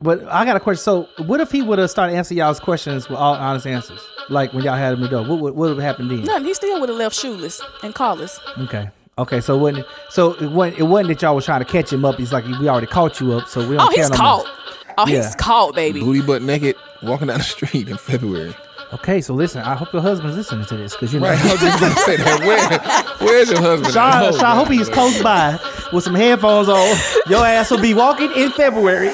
But I got a question. So, what if he would have started answering y'all's questions with all honest answers? Like when y'all had him to go, what would have happened then? Nothing. He still would have left shoeless and collarless. Okay. So it wasn't that y'all was trying to catch him up. He's like, we already caught you up, so we don't. He's caught. He's caught, baby. Booty butt naked, walking down the street in February. Okay, so listen. I hope your husband's listening to this because you know. Right, I was just gonna say that. Where's your husband? Sean, I hope he's close by with some headphones on. Your ass will be walking in February.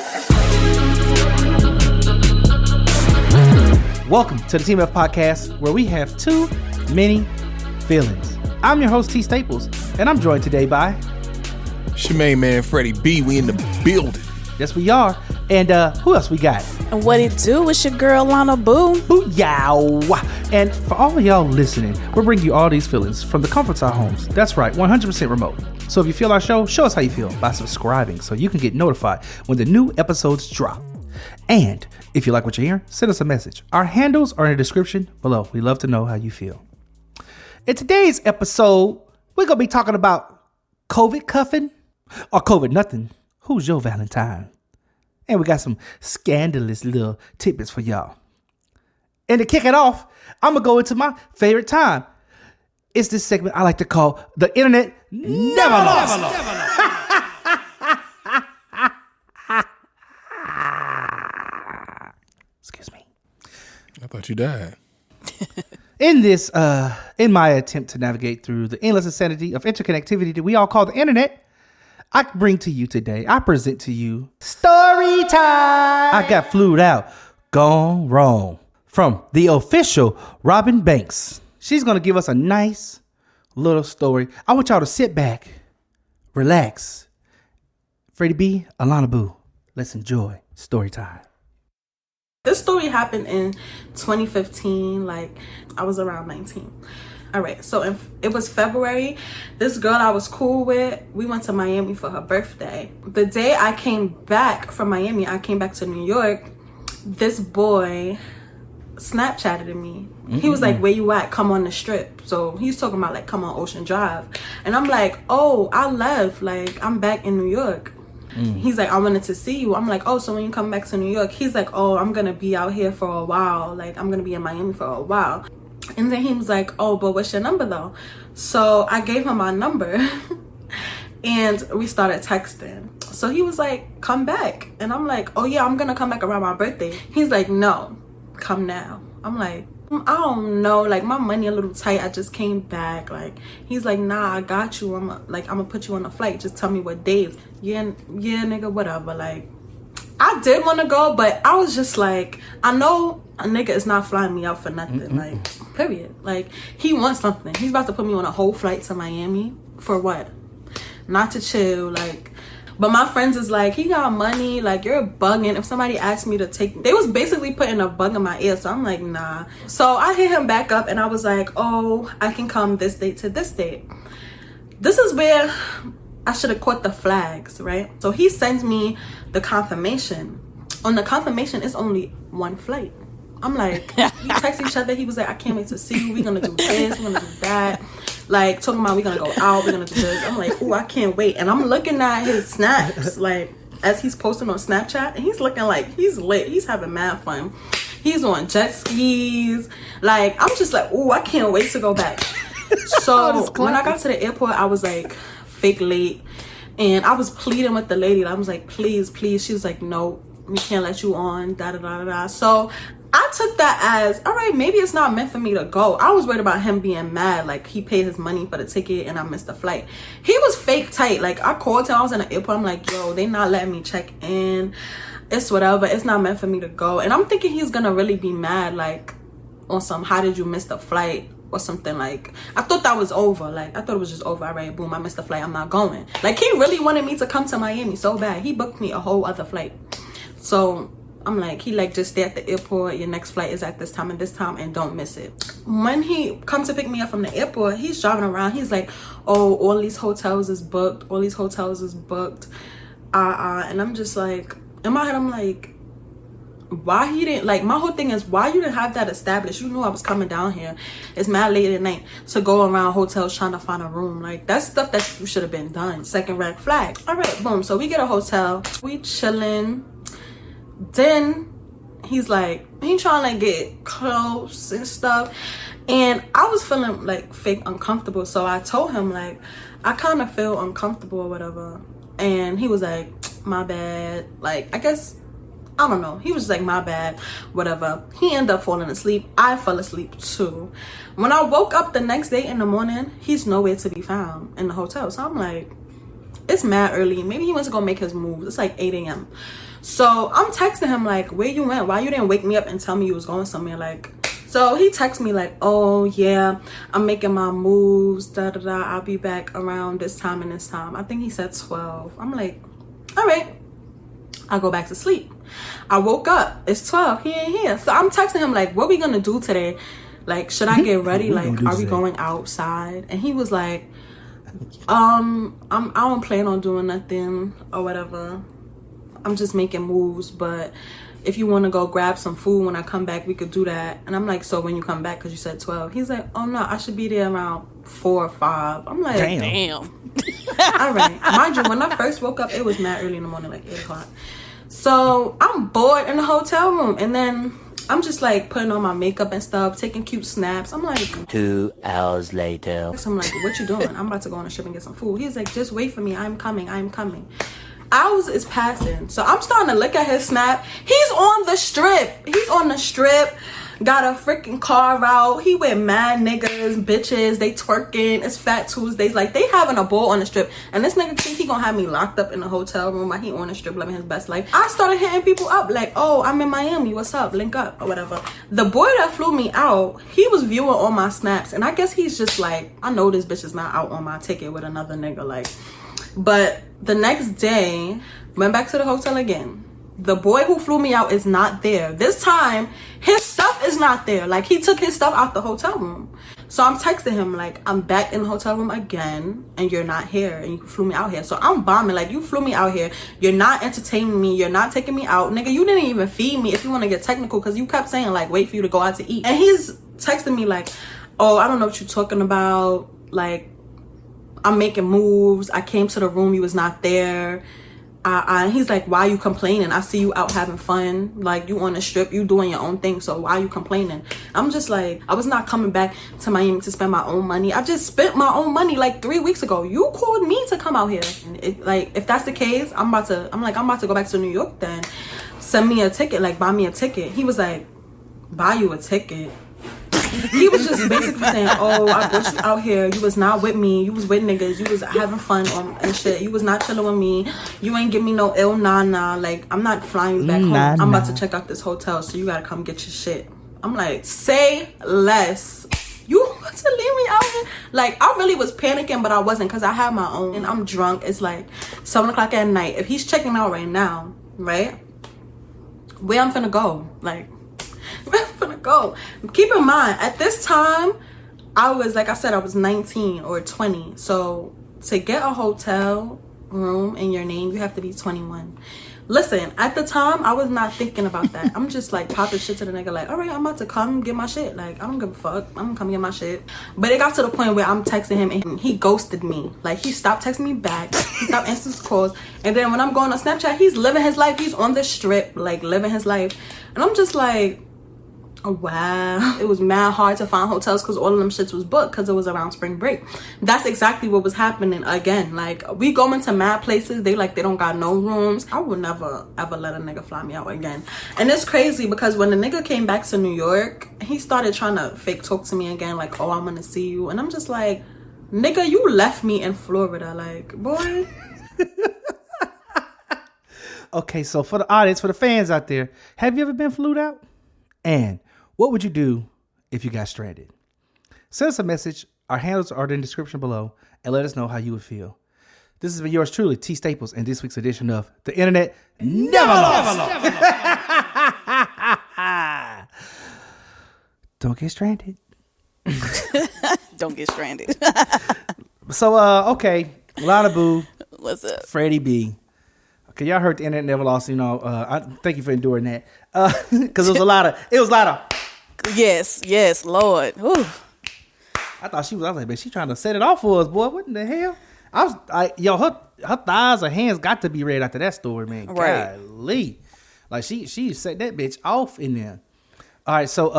Welcome to the Team F Podcast, where we have too many feelings. I'm your host, T. Staples, and I'm joined today by... It's your main man, Freddie B. We in the building. Yes, we are. And who else we got? And what it do? It's your girl, Alona Boo. Booyah! And for all of y'all listening, we're bringing you all these feelings from the comforts of our homes. That's right, 100% remote. So if you feel our show, show us how you feel by subscribing so you can get notified when the new episodes drop. And if you like what you're hearing, send us a message. Our handles are in the description below. We love to know how you feel. In today's episode, we're going to be talking about COVID cuffing or COVID nothing. Who's your Valentine? And we got some scandalous little tidbits for y'all. And to kick it off, I'm going to go into my favorite time. It's this segment I like to call the Internet Never Loss. Excuse me. I thought you died. In my attempt to navigate through the endless insanity of interconnectivity that we all call the internet, I present to you story time. I got flued out, gone wrong from the official Robin Banks. She's going to give us a nice little story. I want y'all to sit back, relax. Freddie B, Alona Boo, let's enjoy story time. This story happened in 2015, like I was around 19. All right, so it was February. This girl I was cool with, we went to Miami for her birthday. The day I came back from Miami, I came back to New York, this boy Snapchatted me. He was like, where you at? Come on the strip. So he's talking about like, come on Ocean Drive. And I'm like, oh, I left. Like, I'm back in New York. He's like, I wanted to see you. I'm like, oh, so when you come back to New York? He's like, oh, I'm gonna be out here for a while. Like, I'm gonna be in Miami for a while. And then he was like, oh, but what's your number though? So I gave him my number and we started texting. So he was like, come back. And I'm like, oh yeah, I'm gonna come back around my birthday. He's like, no, come now. I'm like, I don't know, like my money a little tight. I just came back. Like, he's like, nah, I got you. I'm gonna put you on a flight. Just tell me what days. Yeah, nigga, whatever. Like, I did want to go, but I was just like, I know a nigga is not flying me out for nothing. Like, period. Like, he wants something. He's about to put me on a whole flight to Miami for what? Not to chill. Like, but my friends is like, he got money, like, you're bugging. If somebody asked me to take, they was basically putting a bug in my ear. So I'm like, nah. So I hit him back up and I was like, oh, I can come this date to this date. This is where I should have caught the flags, right? So he sends me the confirmation. On the confirmation, it's only one flight. I'm like, we text each other. He was like, I can't wait to see you. We're going to do this. We're going to do that. Like, talking about we're going to go out. We're going to do this. I'm like, ooh, I can't wait. And I'm looking at his snaps, like, as he's posting on Snapchat. And he's looking like he's lit. He's having mad fun. He's on jet skis. Like, I'm just like, ooh, I can't wait to go back. So when I got to the airport, I was like, fake late. And I was pleading with the lady. I was like, please, please. She was like, no, we can't let you on. Da da da da da. So I took that as, all right, maybe it's not meant for me to go. I was worried about him being mad. Like, he paid his money for the ticket and I missed the flight. He was fake tight. Like, I called him. I was in the airport. I'm like, yo, they not letting me check in. It's whatever. It's not meant for me to go. And I'm thinking he's going to really be mad. Like, on some, how did you miss the flight? Or something. Like, I thought that was over. Like, I thought it was just over. All right, boom, I missed the flight. I'm not going. Like, he really wanted me to come to Miami so bad. He booked me a whole other flight. So I'm like, he like, just stay at the airport. Your next flight is at this time and don't miss it. When he comes to pick me up from the airport, he's driving around. He's like, oh, all these hotels is booked. All these hotels is booked. And I'm just like, in my head, I'm like, why he didn't, like, my whole thing is, why you didn't have that established? You knew I was coming down here. It's mad late at night to go around hotels trying to find a room. Like, that's stuff that you should have been done. Second red flag. All right, boom. So we get a hotel. We chilling. Then he's like, he trying to get close and stuff. And I was feeling like fake uncomfortable. So I told him like, I kind of feel uncomfortable or whatever. And he was like, my bad. Like, I guess, I don't know. He was just like, my bad, whatever. He ended up falling asleep. I fell asleep too. When I woke up the next day in the morning, he's nowhere to be found in the hotel. So I'm like, it's mad early. Maybe he went to go make his moves. It's like 8 a.m. So I'm texting him like, where you went? Why you didn't wake me up and tell me you was going somewhere? Like, so he texts me like, oh yeah, I'm making my moves, da da da. I'll be back around this time and this time. I think he said 12. I'm like, all right. I go back to sleep. I woke up. It's 12. He ain't here. So I'm texting him like, what we gonna do today? Like, should I get ready? Like, are we going outside? And he was like, I don't plan on doing nothing or whatever. I'm just making moves, but if you want to go grab some food when I come back, we could do that. And I'm like, so when you come back, because you said 12. He's like, oh no, I should be there around 4 or 5. I'm like, Damn. all right. Mind you, when I first woke up, it was mad early in the morning, like 8 o'clock. So I'm bored in the hotel room, and then I'm just like putting on my makeup and stuff, taking cute snaps. I'm like, 2 hours later. I'm like, what you doing? I'm about to go on a trip and get some food. He's like, just wait for me. I'm coming. Hours is passing. So I'm starting to look at his snap. He's on the strip. Got a freaking car out. He with mad niggas, bitches. They twerking. It's Fat Tuesdays. Like, they having a ball on the strip. And this nigga think he gonna have me locked up in the hotel room while he on the strip living his best life. I started hitting people up like, oh, I'm in Miami. What's up? Link up or whatever. The boy that flew me out, he was viewing all my snaps. And I guess he's just like, I know this bitch is not out on my ticket with another nigga. Like, but the next day, went back to the hotel again. The boy who flew me out is not there. This time, his stuff is not there. Like, he took his stuff out the hotel room. So I'm texting him like, I'm back in the hotel room again, and you're not here, and you flew me out here. So I'm bombing. Like, you flew me out here. You're not entertaining me. You're not taking me out. Nigga, you didn't even feed me if you want to get technical, because you kept saying like, wait for you to go out to eat. And he's texting me like, oh, I don't know what you're talking about. Like, I'm making moves. I came to the room. You was not there. He's like, why you complaining? I see you out having fun. Like, you on the strip. You doing your own thing. So why you complaining? I'm just like, I was not coming back to Miami to spend my own money. I just spent my own money like 3 weeks ago. You called me to come out here. Like, if that's the case, I'm about to go back to New York then. Send me a ticket. Like, buy me a ticket. He was like, buy you a ticket? He was just basically saying, oh, I brought you out here. You was not with me. You was with niggas. You was having fun and shit. You was not chilling with me. You ain't give me no ill nah. Like, I'm not flying you back home. I'm about to check out this hotel, so you gotta come get your shit. I'm like, say less. You want to leave me out here? Like, I really was panicking, but I wasn't, because I have my own. And I'm drunk. It's like 7 o'clock at night. If he's checking out right now, right? Where I'm finna go? Like, where I'm finna go? Keep in mind, at this time, I was, like I said, I was 19 or 20. So to get a hotel room in your name, you have to be 21. Listen, at the time, I was not thinking about that. I'm just like popping shit to the nigga like, all right, I'm about to come get my shit. Like, I don't give a fuck. I'm gonna come get my shit. But it got to the point where I'm texting him and he ghosted me. Like, he stopped texting me back. He stopped answering his calls. And then when I'm going on Snapchat, he's living his life. He's on the strip, like, living his life. And I'm just like, oh wow. It was mad hard to find hotels because all of them shits was booked because it was around spring break. That's exactly what was happening again. Like, we go into mad places, they don't got no rooms. I would never ever let a nigga fly me out again. And it's crazy because when the nigga came back to New York, he started trying to fake talk to me again, like, oh, I'm gonna see you. And I'm just like, nigga, you left me in Florida. Like, boy. Okay, so for the audience, for the fans out there, have you ever been flued out? And what would you do if you got stranded? Send us a message. Our handles are in the description below, and let us know how you would feel. This has been yours truly, T Staples, in this week's edition of The Internet Never Lost. Don't get stranded. Don't get stranded. So, okay, Alona Boo. What's up? Freddie B. Okay, y'all heard The Internet Never Lost. You know, I thank you for enduring that. Because it was a lot of. Yes, Lord. Whew. I thought I was like, man, she trying to set it off for us, boy. What in the hell? Her thighs or hands got to be red after that story, man. Right. Golly. Like she set that bitch off in there. All right, so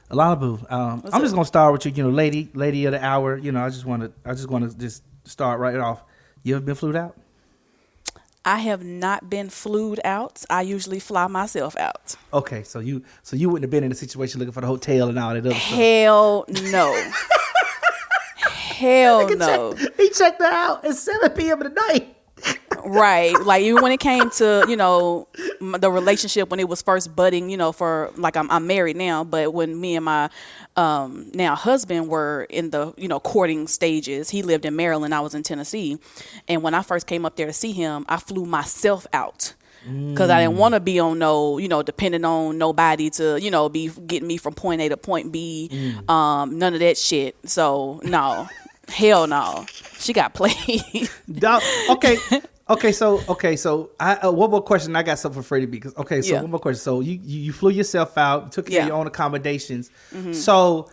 Alona Boo, I'm just gonna start with you. You know, lady of the hour. You know, I just want to just start right off. You ever been flued out? I have not been flued out. I usually fly myself out. Okay, so you wouldn't have been in a situation looking for the hotel and all that other stuff. Hell no. Hell no. He checked her out at 7 p.m. in the night. Right. Like even when it came to, you know, the relationship when it was first budding, you know, for like I'm married now, but when me and my now husband were in the, you know, courting stages, he lived in Maryland, I was in Tennessee. And when I first came up there to see him, I flew myself out. Because I didn't want to be on depending on nobody to, you know, be getting me from point A to point B. None of that shit. So no. Hell no. She got played. Okay, so I one more question. I got something for Freddie because one more question. So you flew yourself out, took care of your own accommodations. Mm-hmm. So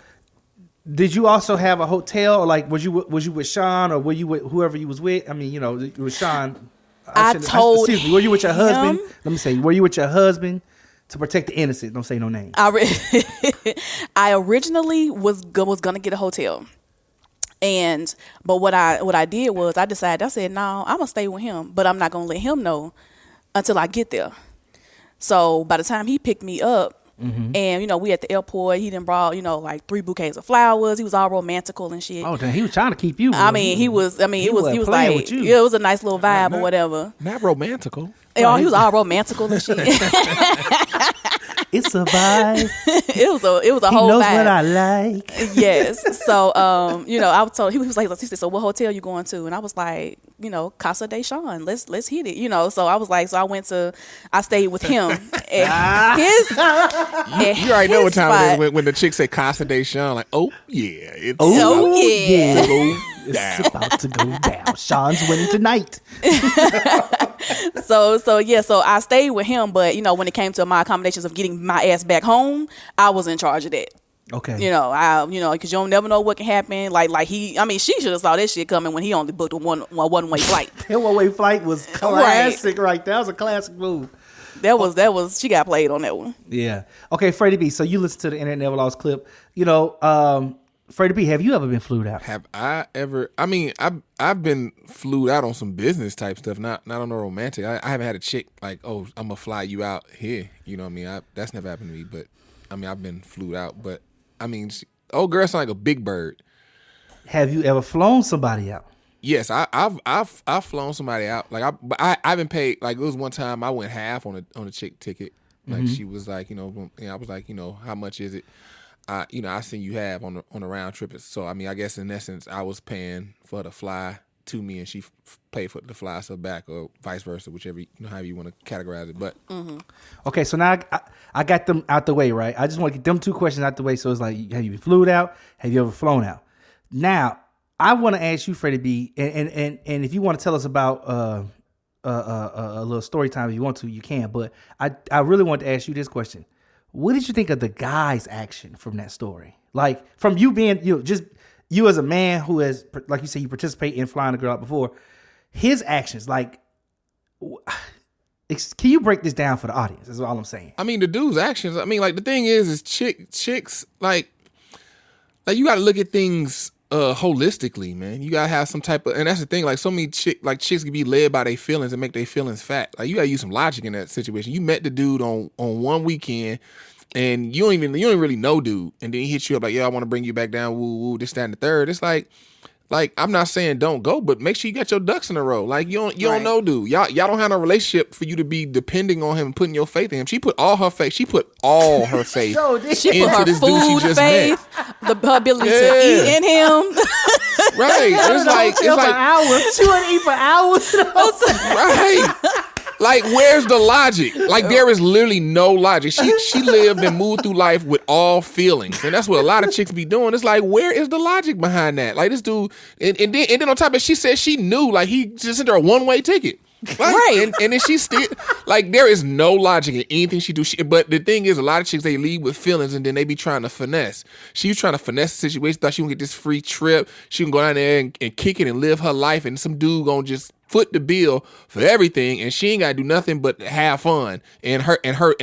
did you also have a hotel, or like was you with Sean, or were you with whoever you was with? I mean, you know, it was Sean. Were you with your husband? Let me say, were you with your husband to protect the innocent? Don't say no names. I originally was gonna get a hotel. But what I did was I said, no, I'm gonna stay with him, but I'm not gonna let him know until I get there. So by the time he picked me up, and you know, we at the airport, he done brought, you know, like 3 bouquets of flowers. He was all romantical and shit. Oh, damn, he was trying to keep you. He was like, it was a nice little vibe or whatever. Not romantical. He was all romantical and shit. It's a vibe. It was a whole vibe. He knows what I like. Yes. So, you know, I was told, he was like, he said, so what hotel you going to? And I was like, you know, Casa de Sean. Let's hit it. You know, so I was like, I stayed with him. You already know what time it is when the chick say Casa de Sean, like, oh yeah. Yeah. It's about to go down. Sean's winning tonight. So I stayed with him, but you know, when it came to my accommodations of getting my ass back home, I was in charge of that. Okay. You know, because you don't never know what can happen. She should have saw that shit coming when he only booked a one-way flight. That one-way flight was classic, right? That was a classic move. That was she got played on that one. Yeah. Okay, Freddie B. So you listened to the Internet Never Lost clip. You know, Freddie B, have you ever been flued out? Have I ever? I mean, I've been flued out on some business type stuff, not on the romantic. I haven't had a chick like, oh, I'm gonna fly you out here. You know what I mean? That's never happened to me. But I mean, I've been flued out. But I mean, old girl sound like a big bird. Have you ever flown somebody out? Yes, I've flown somebody out. Like I haven't paid. Like it was one time I went half on a chick ticket. Like she was like, you know, I was like, you know, how much is it? I seen you have on the round trip. So I mean, I guess in essence, I was paying for the fly to me, and she paid for the fly so back, or vice versa, whichever however you want to categorize it. But okay, so now I got them out the way, right? I just want to get them 2 questions out the way. So it's like, have you been flued out? Have you ever flown out? Now I want to ask you, Freddie B, and if you want to tell us about a little story time, if you want to, you can. But I really want to ask you this question. What did you think of the guy's action from that story? Like, from you being, just you as a man who has, like you said, you participate in flying a girl out before, his actions, like, can you break this down for the audience? That's all I'm saying. I mean, the dude's actions, I mean, like, the thing is chicks, like you got to look at things holistically, man. You gotta have some type of, and that's the thing. Like so many chicks can be led by their feelings and make their feelings fat. Like you gotta use some logic in that situation. You met the dude on one weekend, and you don't really know dude, and then he hits you up like, yeah, I want to bring you back down. Woo woo, this, that, and the third. It's like I'm not saying don't go, but make sure you got your ducks in a row. Like you don't know dude. Y'all don't have a relationship for you to be depending on him and putting your faith in him. She put all her faith. She put faith she into put her this food dude she just faith, met. her ability to eat in him. Right. It's like hours. She wouldn't eat for hours. Right. Like, where's the logic? Like, there is literally no logic. She lived and moved through life with all feelings, and that's what a lot of chicks be doing. It's like, where is the logic behind that? Like, this dude, and then on top of it, she said she knew, like, he just sent her a one-way ticket. Like, right. And then she still, like, there is no logic in anything she do. But the thing is, a lot of chicks, they lead with feelings, and then they be trying to finesse. She was trying to finesse the situation, thought she would get this free trip. She can go down there and kick it and live her life, and some dude gonna just foot the bill for everything, and she ain't gotta do nothing but have fun. And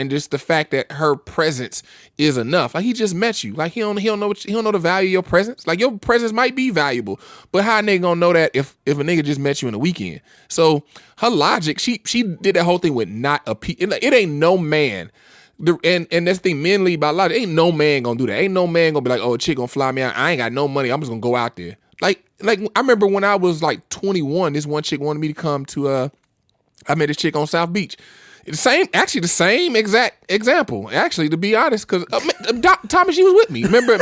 just the fact that her presence is enough. Like, he just met you. Like, he don't know the value of your presence. Like, your presence might be valuable, but how a nigga gonna know that if a nigga just met you in the weekend? So her logic, she did that whole thing with not a it ain't no man. And that's the thing, men lead by logic. Ain't no man gonna do that. Ain't no man gonna be like, oh, a chick gonna fly me out. I ain't got no money. I'm just gonna go out there. Like I remember when I was like 21, this one chick wanted me to come to I met this chick on South Beach. The same exact example. Actually, to be honest, because Thomas, she was with me. Remember,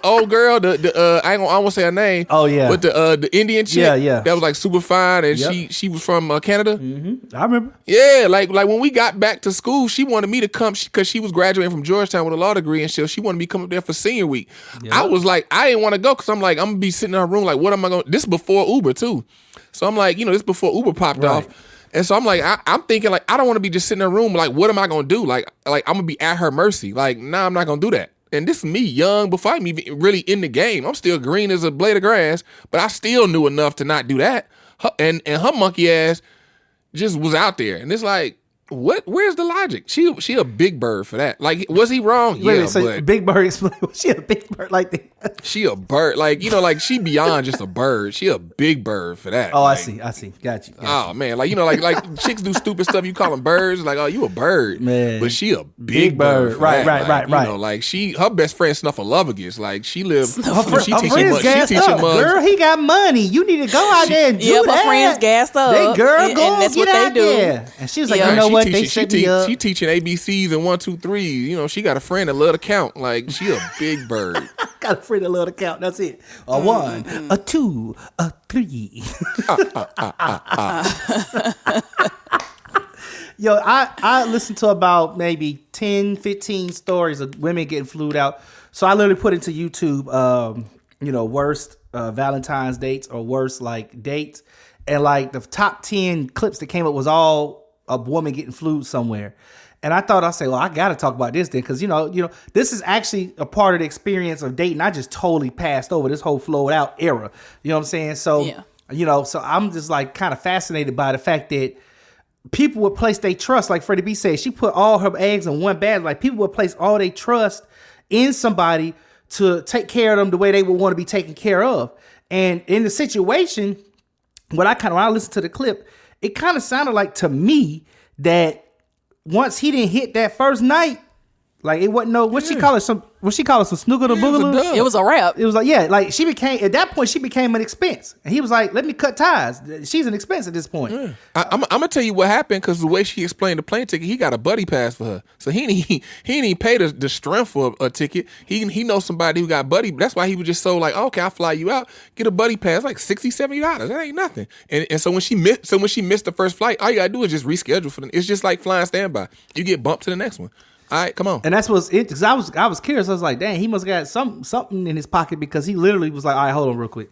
old girl. I won't say her name. Oh yeah, but the Indian chick. Yeah. That was like super fine, and she was from Canada. Mm-hmm. I remember. Yeah, like when we got back to school, she wanted me to come because she was graduating from Georgetown with a law degree, and she wanted me to come up there for senior week. Yep. I was like, I didn't want to go because I'm like, I'm gonna be sitting in her room. Like, what am I going? This is before Uber too, so I'm like, this before Uber popped off. And so I'm like, I'm thinking like, I don't want to be just sitting in a room. Like, what am I going to do? Like I'm going to be at her mercy. Like, nah, I'm not going to do that. And this is me young before I'm even really in the game. I'm still green as a blade of grass, but I still knew enough to not do that. And her monkey ass just was out there. And it's like, what? Where's the logic? She a big bird for that. Like, was he wrong? Wait, yeah, so but big bird. Explain. Was she a big bird like that? She a bird. Like, like she beyond just a bird. She a big bird for that. Oh, like, I see. Got you. Oh man, like like chicks do stupid stuff. You call them birds. Like, oh, you a bird, man. But she a big bird. Right. Like her best friend Snuffleupagus. Like she lives. She teaching girl, he got money. You need to go out there and do that. My friends gassed up. They girl, go and that's get what out they do. there. And she was like, you know what? They set me up. She teaching ABCs and 1, 2, 3. She got a friend that love to count. Like, she a big bird. Got a friend that love to count. That's it. A 1, a 2, a 3. Yo, I listened to about maybe 10, 15 stories of women getting flued out. So I literally put into YouTube, worst Valentine's dates or worst like dates. And like the top 10 clips that came up was all a woman getting flued somewhere. And I thought, well, I got to talk about this then. Because, this is actually a part of the experience of dating. I just totally passed over this whole flowed out era. You know what I'm saying? So, so I'm just like kind of fascinated by the fact that people would place their trust, like Freddie B said, she put all her eggs in one basket. Like people would place all their trust in somebody to take care of them the way they would want to be taken care of. And in the situation, when I listened to the clip, it kind of sounded like to me that once he didn't hit that first night, like it wasn't she call it some snooker the boogaloo? It was a wrap. It was like, like she became an expense. And he was like, let me cut ties. She's an expense at this point. Yeah. I'm gonna tell you what happened, because the way she explained the plane ticket, he got a buddy pass for her. So he didn't pay the strength for a ticket. He knows somebody who got buddy. That's why he was just so like, okay, I'll fly you out, get a buddy pass, like $60, $70. That ain't nothing. And so when she missed the first flight, all you gotta do is just reschedule for them. It's just like flying standby. You get bumped to the next one. All right, come on. And that's what's it, because I was curious. I was like, dang, he must have got something in his pocket, because he literally was like, all right, hold on real quick.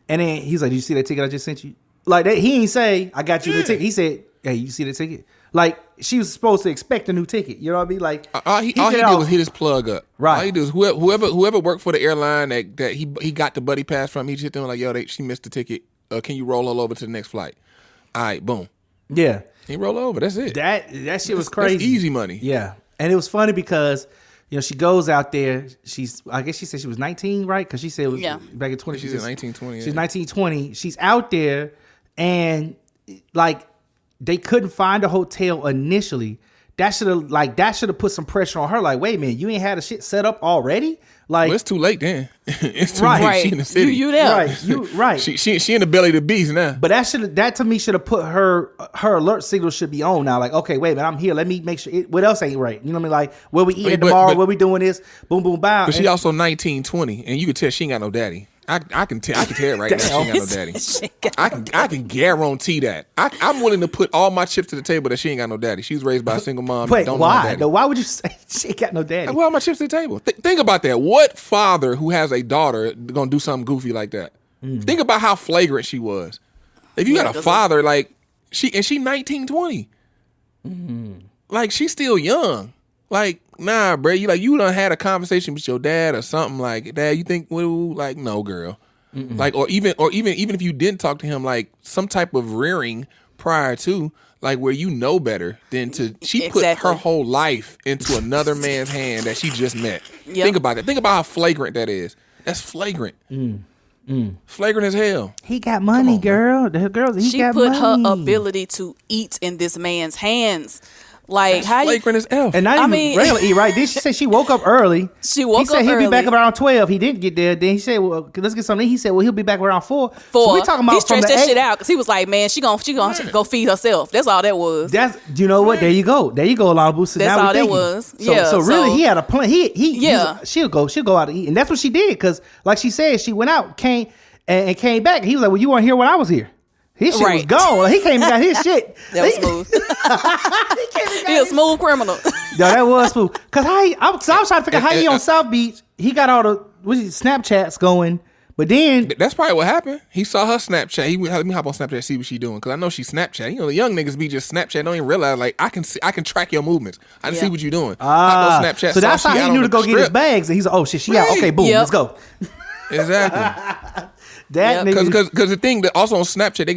And then he's like, did you see that ticket I just sent you? Like that, he ain't say, I got you the ticket. He said, hey, you see the ticket? Like she was supposed to expect a new ticket. You know what I mean? Like all he did was hit his plug up. Right. All he did was whoever worked for the airline that he got the buddy pass from, he just hit them like, yo, she missed the ticket. Can you roll her over to the next flight? All right, boom. Yeah. He roll over. That's it. That shit was crazy. That's easy money. Yeah. And it was funny because, she goes out there. I guess she said she was 19, right? Because she said it was back in 20. She's in 1920. She's 1920. She's out there, and like they couldn't find a hotel initially. That should have put some pressure on her. Like, wait a minute, you ain't had a shit set up already? Like, well, it's too late then. It's too right. late. She in the city. You there? Right. You right. She in the belly of the beast now. But that to me should have put her alert signal should be on now. Like, okay, wait a minute, I'm here. Let me make sure. What else ain't right? You know what I mean? Like, where we eating tomorrow? Where we doing this? Boom, boom, bow. But she also 1920, and you can tell she ain't got no daddy. I can tell it right now. She ain't got no daddy. I can guarantee that. I'm willing to put all my chips to the table that she ain't got no daddy. She was raised by a single mom. Wait, don't why? Know daddy. No, why would you say she ain't got no daddy? Well, my chips to the table. Think about that. What father who has a daughter gonna do something goofy like that? Think about how flagrant she was. If you got a father like she 1920, like she's still young. Like, nah, bro. You done had a conversation with your dad or something like, Dad, you think, well, like, no, girl. Like, or even if you didn't talk to him, like some type of rearing prior to, like where you know better than to. She put her whole life into another man's hand that she just met. Yep. Think about that. Think about how flagrant that is. That's flagrant. Flagrant as hell. He got money, girl. The girl, she got put money. her ability to eat in this man's hands. Like, that's how flagrant as F. And I mean, regularly eat, right? Then she said she woke up early. She woke up He said he'll early. be back around 12. He didn't get there. Then he said, well, let's get something. He said, well, he'll be back around 4. So we talking about he stretched from the that 8. shit out because he was like, man, she gonna go feed herself. That's all that was. That's, you know what? There you go, Alona Boo. So that's now all that was. Yeah. So really, he had a plan. Yeah. She'll go out to eat, and that's what she did. Because like she said, she went out, came back. He was like, well, you weren't here when I was here. His shit was gone. Like, he came and got his shit. That was smooth. He a smooth criminal. No, that was smooth. Cause I was trying to figure out how he on South Beach. He got all the Snapchats going, but then that's probably what happened. He saw her Snapchat. He went, let me hop on Snapchat and see what she doing. Cause I know she Snapchat. You know, the young niggas be just Snapchat. Don't even realize like I can track your movements. I can see what you doing. Snapchat. So that's how he knew to go get his bags. And he's like, oh shit, she out. Okay, boom, let's go. Exactly. That nigga. Because the thing that also on Snapchat they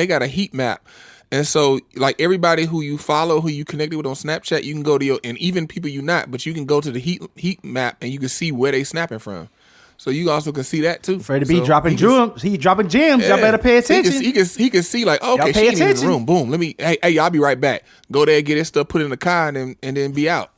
got a heat map, and so like everybody who you follow, who you connected with on Snapchat, you can go to your, and even people you not, but you can go to the heat map and you can see where they snapping from. So you also can see that too. Freddie B dropping gems. He dropping gems. Yeah. Y'all better pay attention. He can see like, okay, she ain't in the room. Boom. Let me. Hey, I'll be right back. Go there, get his stuff, put it in the car, and then be out.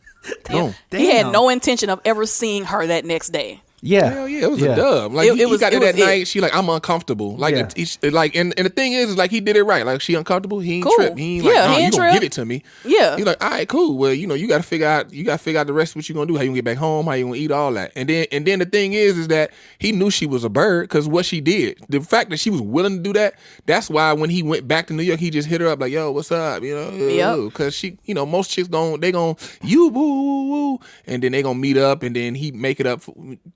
Boom. He had no intention of ever seeing her that next day. Yeah, hell yeah, it was a dub. Like he got there that night. She like, I'm uncomfortable. Like, like, and the thing is, like, he did it right. Like, she uncomfortable. He ain't trip. He ain't like, no, you gonna give it to me. Yeah, he's like, all right, cool. Well, you know, you got to figure out the rest of what you gonna do. How you gonna get back home? How you gonna eat all that? And then the thing is that he knew she was a bird because what she did. The fact that she was willing to do that. That's why when he went back to New York, he just hit her up like, yo, what's up? You know, because she, you know, most chicks they gon' you woo woo, and then they gonna meet up, and then he make it up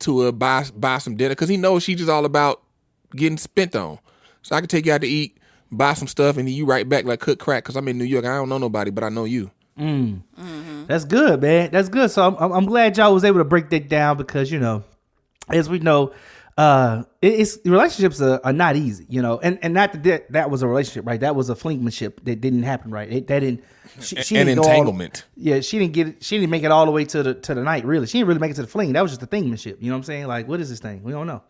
to a buy some dinner because he knows she's just all about getting spent on. So I can take you out to eat, buy some stuff, and then you right back like cook crack because I'm in New York. I don't know nobody, but I know you. Mm-hmm. That's good, man. That's good. So I'm glad y'all was able to break that down because, you know, as we know, relationships are not easy, you know, and not that was a relationship, right? That was a flingmanship that didn't happen, right? That didn't. She an didn't entanglement. She didn't get it. She didn't make it all the way to the night. Really, she didn't really make it to the fling. That was just the thingmanship. You know what I'm saying? Like, what is this thing? We don't know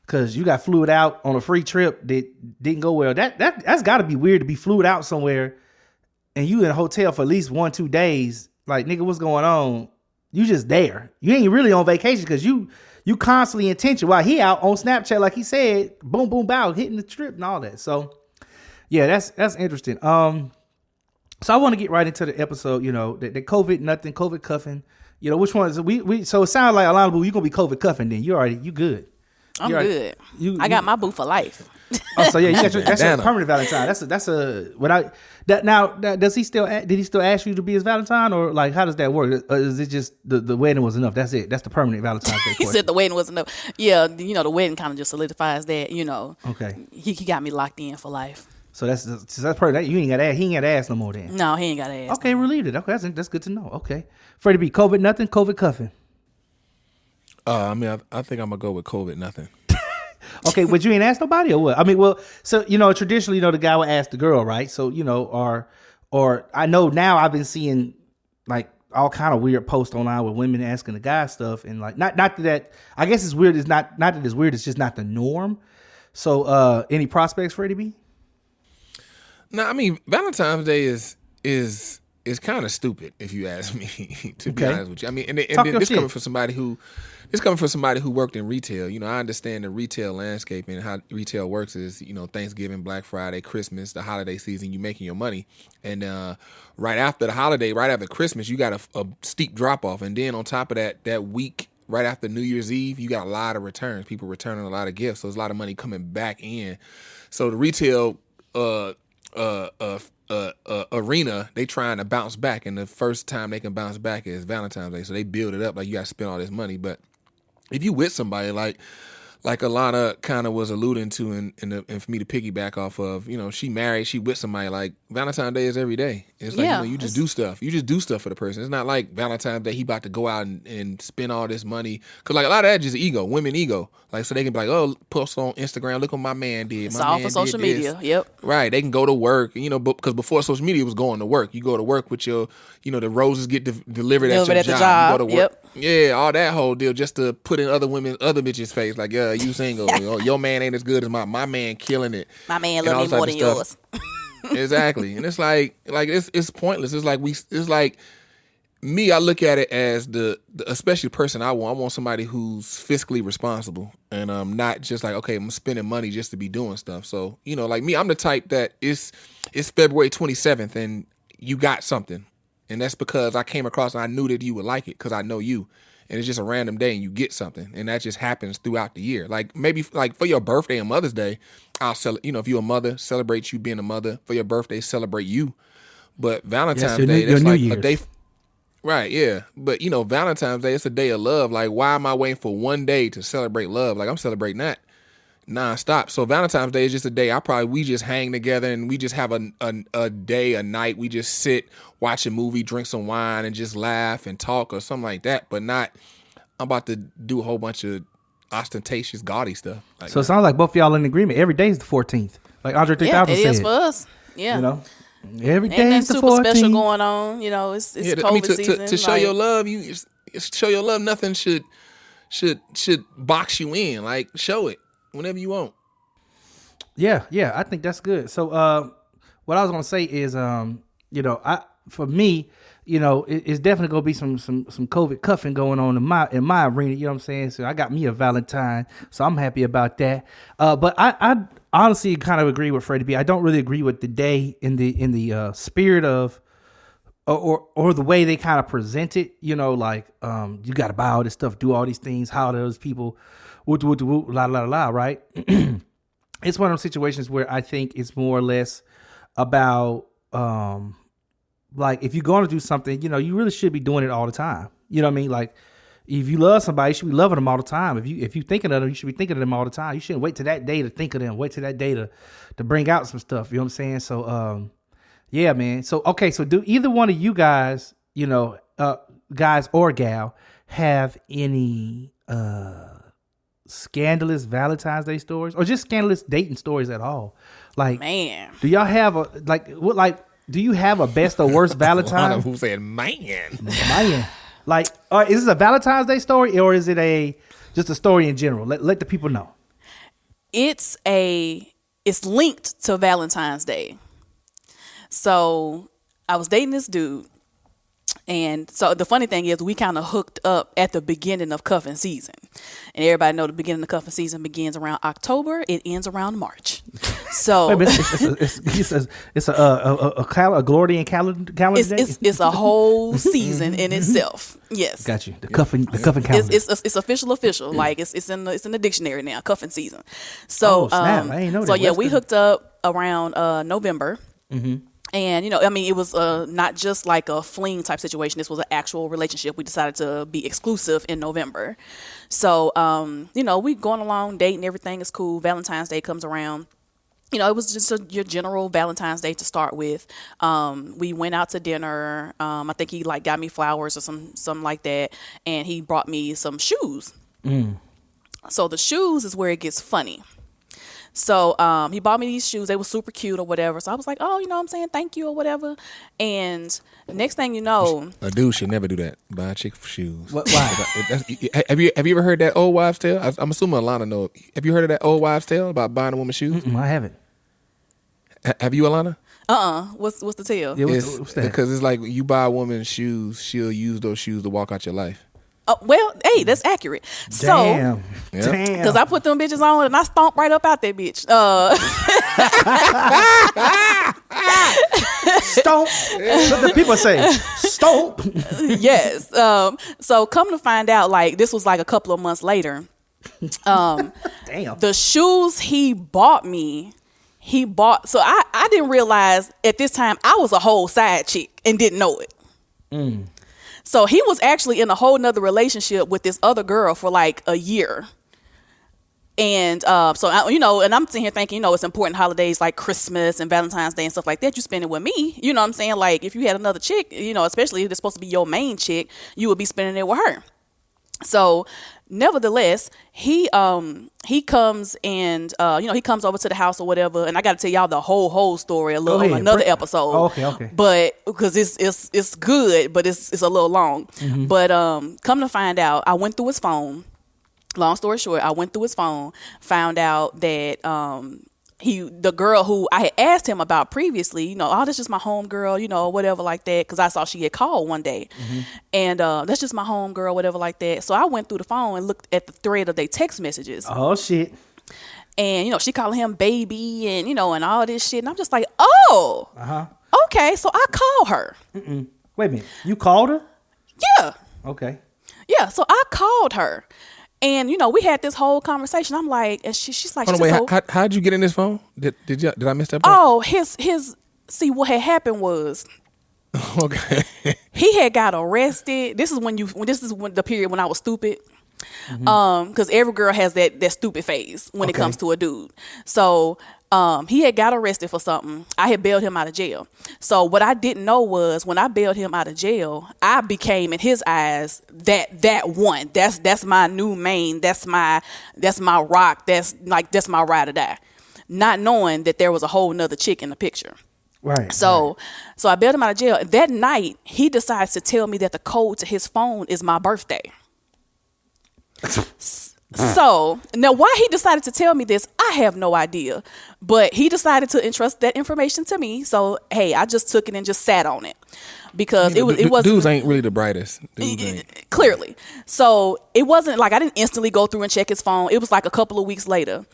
because you got flued out on a free trip that didn't go well. That's got to be weird to be flued out somewhere and you in a hotel for at least 1-2 days. Like, nigga, what's going on? You just there. You ain't really on vacation because you constantly in tension while he out on Snapchat, like he said, boom, boom, bow, hitting the strip and all that. So, yeah, that's interesting. So I want to get right into the episode. You know, the COVID cuffing. You know, which one is we? So it sounds like Alona Boo, you gonna be COVID cuffing. Then you good. I'm good. I got my boo for life. Oh, so yeah, you got that's a permanent Valentine. That's a now does he still did he still ask you to be his Valentine, or like how does that work? Or is it just the wedding was enough? That's it. That's the permanent Valentine's Day. He said the wedding was enough. Yeah, you know, the wedding kind of just solidifies that. You know, okay, he got me locked in for life. So that's perfect. You ain't got ass. He ain't got ass no more then. No, he ain't got ass. Okay, relieved it. Okay, that's good to know. Okay, Freddie B, COVID nothing, COVID cuffing. I mean, I think I'm gonna go with COVID nothing. Okay, but you ain't asked nobody or what? I mean, well, so you know, traditionally, you know, the guy would ask the girl, right? So you know, or I know now I've been seeing like all kind of weird posts online with women asking the guy stuff, and like not that I guess it's weird. It's not that it's weird. It's just not the norm. So, any prospects, Freddie B? No, I mean Valentine's Day is kind of stupid if you ask me. To be honest with you, I mean, and this coming from somebody who worked in retail. You know, I understand the retail landscape and how retail works is, you know, Thanksgiving, Black Friday, Christmas, the holiday season. You making your money, and right after the holiday, right after Christmas, you got a steep drop off, and then on top of that week. Right after New Year's Eve, you got a lot of returns. People returning a lot of gifts, so there's a lot of money coming back in. So the retail arena, they trying to bounce back, and the first time they can bounce back is Valentine's Day. So they build it up like you got to spend all this money. But if you with somebody like Alona kind of was alluding to, and for me to piggyback off of, you know, she married, she with somebody, like Valentine's Day is every day. It's like, you just do stuff. You just do stuff for the person. It's not like Valentine's Day, he about to go out and spend all this money. Because like a lot of that just ego, women ego. Like, so they can be like, oh, post on Instagram, look what my man did. It's all for social media. Yep. Right. They can go to work, because before social media was going to work. You go to work with your, the roses get delivered at your job. You go to work. Yep. Yeah, all that whole deal just to put in other bitches' face. Like, yeah, you single. Your man ain't as good as my man killing it. My man love me more than yours. Exactly. And it's like it's pointless. It's like me, I look at it as the especially the person I want somebody who's fiscally responsible and not just like, okay, I'm spending money just to be doing stuff. So, like me, I'm the type that it's February 27th and you got something. And that's because I came across and I knew that you would like it because I know you. And it's just a random day and you get something. And that just happens throughout the year. Like maybe like for your birthday and Mother's Day, I'll if you're a mother, celebrate you being a mother. For your birthday, celebrate you. But Valentine's Day, that's like a day. Right, yeah. But Valentine's Day, it's a day of love. Like, why am I waiting for one day to celebrate love? Like, I'm celebrating that nonstop. So Valentine's Day is just a day we just hang together and we just have a day, a night. We just sit, watch a movie, drink some wine, and just laugh and talk or something like that. But not, I'm about to do a whole bunch of ostentatious, gaudy stuff. Like so it sounds like both of y'all in agreement. Every day is the 14th. Like Andre 3000 said. Yeah, it is for us. Yeah. Every day is the 14th. Ain't nothing super special going on. It's COVID season. To show your love, show your love. Nothing should box you in. Like, show it whenever you want. Yeah, I think that's good. So what I was gonna say is for me, it's definitely gonna be some COVID cuffing going on in my arena, you know what I'm saying? So I got me a Valentine, so I'm happy about that. But I honestly kind of agree with Freddie B. I don't really agree with the day in the spirit of or the way they kind of present it, you gotta buy all this stuff, do all these things, how those people la la la, right? It's one of those situations where I think it's more or less about like if you're going to do something, you really should be doing it all the time. You know what I mean? Like if you love somebody, you should be loving them all the time. If you thinking of them, you should be thinking of them all the time. You shouldn't wait to that day to think of them. Wait to that day to bring out some stuff. You know what I'm saying? So yeah, man. So okay, so do either one of you guys, guys or gal, have any scandalous Valentine's Day stories or just scandalous dating stories at all? Like, man, do y'all have do you have a best or worst Valentine? Who said man? Like, is this a Valentine's Day story or is it just a story in general? Let the people know. It's linked to Valentine's Day. So I was dating this dude. And so the funny thing is we kind of hooked up at the beginning of cuffing season. And everybody know the beginning of cuffing season begins around October. It ends around March. So it's a Glorian calendar day? It's a whole season in itself. Yes. Got you. The cuffing calendar. It's official. Like it's in the dictionary now, cuffing season. So snap. I ain't know that. So yeah, we hooked up around November. Mm-hmm. And, it was not just like a fling type situation. This was an actual relationship. We decided to be exclusive in November. So, we going along, dating, everything is cool. Valentine's Day comes around. It was just your general Valentine's Day to start with. We went out to dinner. I think he got me flowers or something like that. And he brought me some shoes. Mm. So the shoes is where it gets funny. So he bought me these shoes. They were super cute or whatever. So I was like, oh, you know what I'm saying? Thank you or whatever. And the next thing you know. A dude should never do that. Buy a chick for shoes. Why? Have you ever heard that old wives' tale? I'm assuming Alana knows. Have you heard of that old wives' tale about buying a woman shoes? I haven't. Have you, Alana? What's the tale? Yeah, what's that? Because it's like you buy a woman shoes, she'll use those shoes to walk out your life. Well, hey, that's accurate. Damn. Because I put them bitches on and I stomped right up out that bitch. Stomp. What the people say? Stomp. Yes. So come to find out, this was a couple of months later. Damn. The shoes he bought me, so I didn't realize at this time I was a whole side chick and didn't know it. Mm. So he was actually in a whole nother relationship with this other girl for a year. And so and I'm sitting here thinking, it's important holidays like Christmas and Valentine's Day and stuff like that. You spend it with me. You know what I'm saying? Like if you had another chick, especially if it's supposed to be your main chick, you would be spending it with her. So nevertheless, he comes and he comes over to the house or whatever, and I got to tell y'all the whole story on another episode. Oh, okay. But because it's good, but it's a little long. Mm-hmm. But come to find out, I went through his phone. Long story short, I went through his phone, found out that the girl who I had asked him about previously, this is just my home girl, whatever like that, because I saw she had called one day. Mm-hmm. And that's just my home girl, whatever like that. So I went through the phone and looked at the thread of their text messages. Oh, shit. And, she calling him baby and, and all this shit. And I'm just like, oh, okay. So I called her. Mm-mm. Wait a minute. You called her? Yeah. Okay. Yeah. So I called her. And we had this whole conversation. I'm like, and she's like, how'd you get in this phone? Did I miss that part? Oh, see what had happened was, okay, he had got arrested. This is when the period when I was stupid. Because every girl has that stupid phase when it comes to a dude. So he had got arrested for something. I had bailed him out of jail. So what I didn't know was when I bailed him out of jail, I became in his eyes that one. That's my new main. That's my rock. That's my ride or die. Not knowing that there was a whole nother chick in the picture. Right. So I bailed him out of jail. That night, he decides to tell me that the code to his phone is my birthday. So now why he decided to tell me this, I have no idea, but he decided to entrust that information to me. So, hey, I just took it and just sat on it because it wasn't. Dudes ain't really the brightest. Clearly. So it wasn't like I didn't instantly go through and check his phone. It was like a couple of weeks later.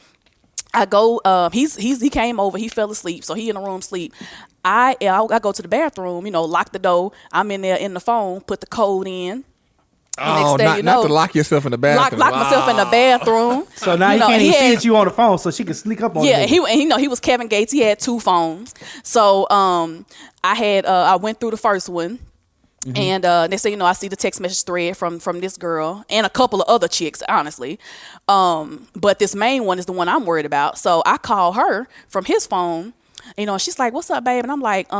I go, he came over, he fell asleep. So he in the room sleep. I go to the bathroom, lock the door. I'm in there in the phone, put the code in. Oh, not to lock yourself in the bathroom. Lock myself in the bathroom. So now he can't even see that you on the phone, so she can sneak up on you. Yeah, he was Kevin Gates. He had 2 phones. So I went through the first one. Mm-hmm. And they say, I see the text message thread from this girl and a couple of other chicks, honestly. But this main one is the one I'm worried about. So I call her from his phone. She's like, what's up, babe? And I'm like,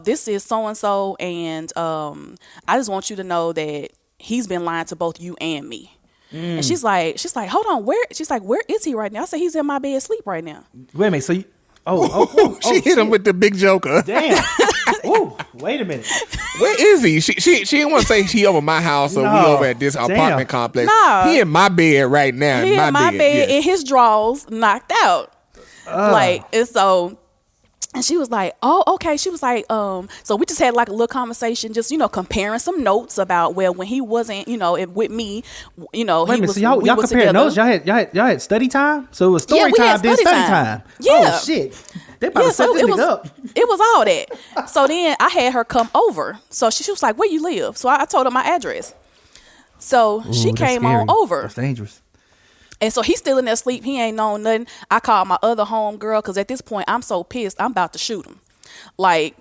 this is so-and-so. And I just want you to know that he's been lying to both you and me. And she's like, hold on, where is he right now? I said, he's in my bed asleep right now. Wait a minute. So you, she hit him with the big joker. Damn. Ooh, wait a minute. Where is he? She didn't want to say he over my house or we over at this apartment complex. No. He in my bed right now. He in my bed and his drawers knocked out. And so. And she was like, oh, okay. She was like, so we just had like a little conversation, just, comparing some notes about, when he wasn't, with me, Wait a minute, so y'all compared notes? Y'all had study time? So it was story time, then study time. Yeah. Oh, shit. They about to set this nigga up. It was all that. So then I had her come over. So she was like, where you live? So I told her my address. So she came on over. That's dangerous. And so he's still in there asleep. He ain't known nothing. I called my other home girl because at this point I'm so pissed. I'm about to shoot him. Like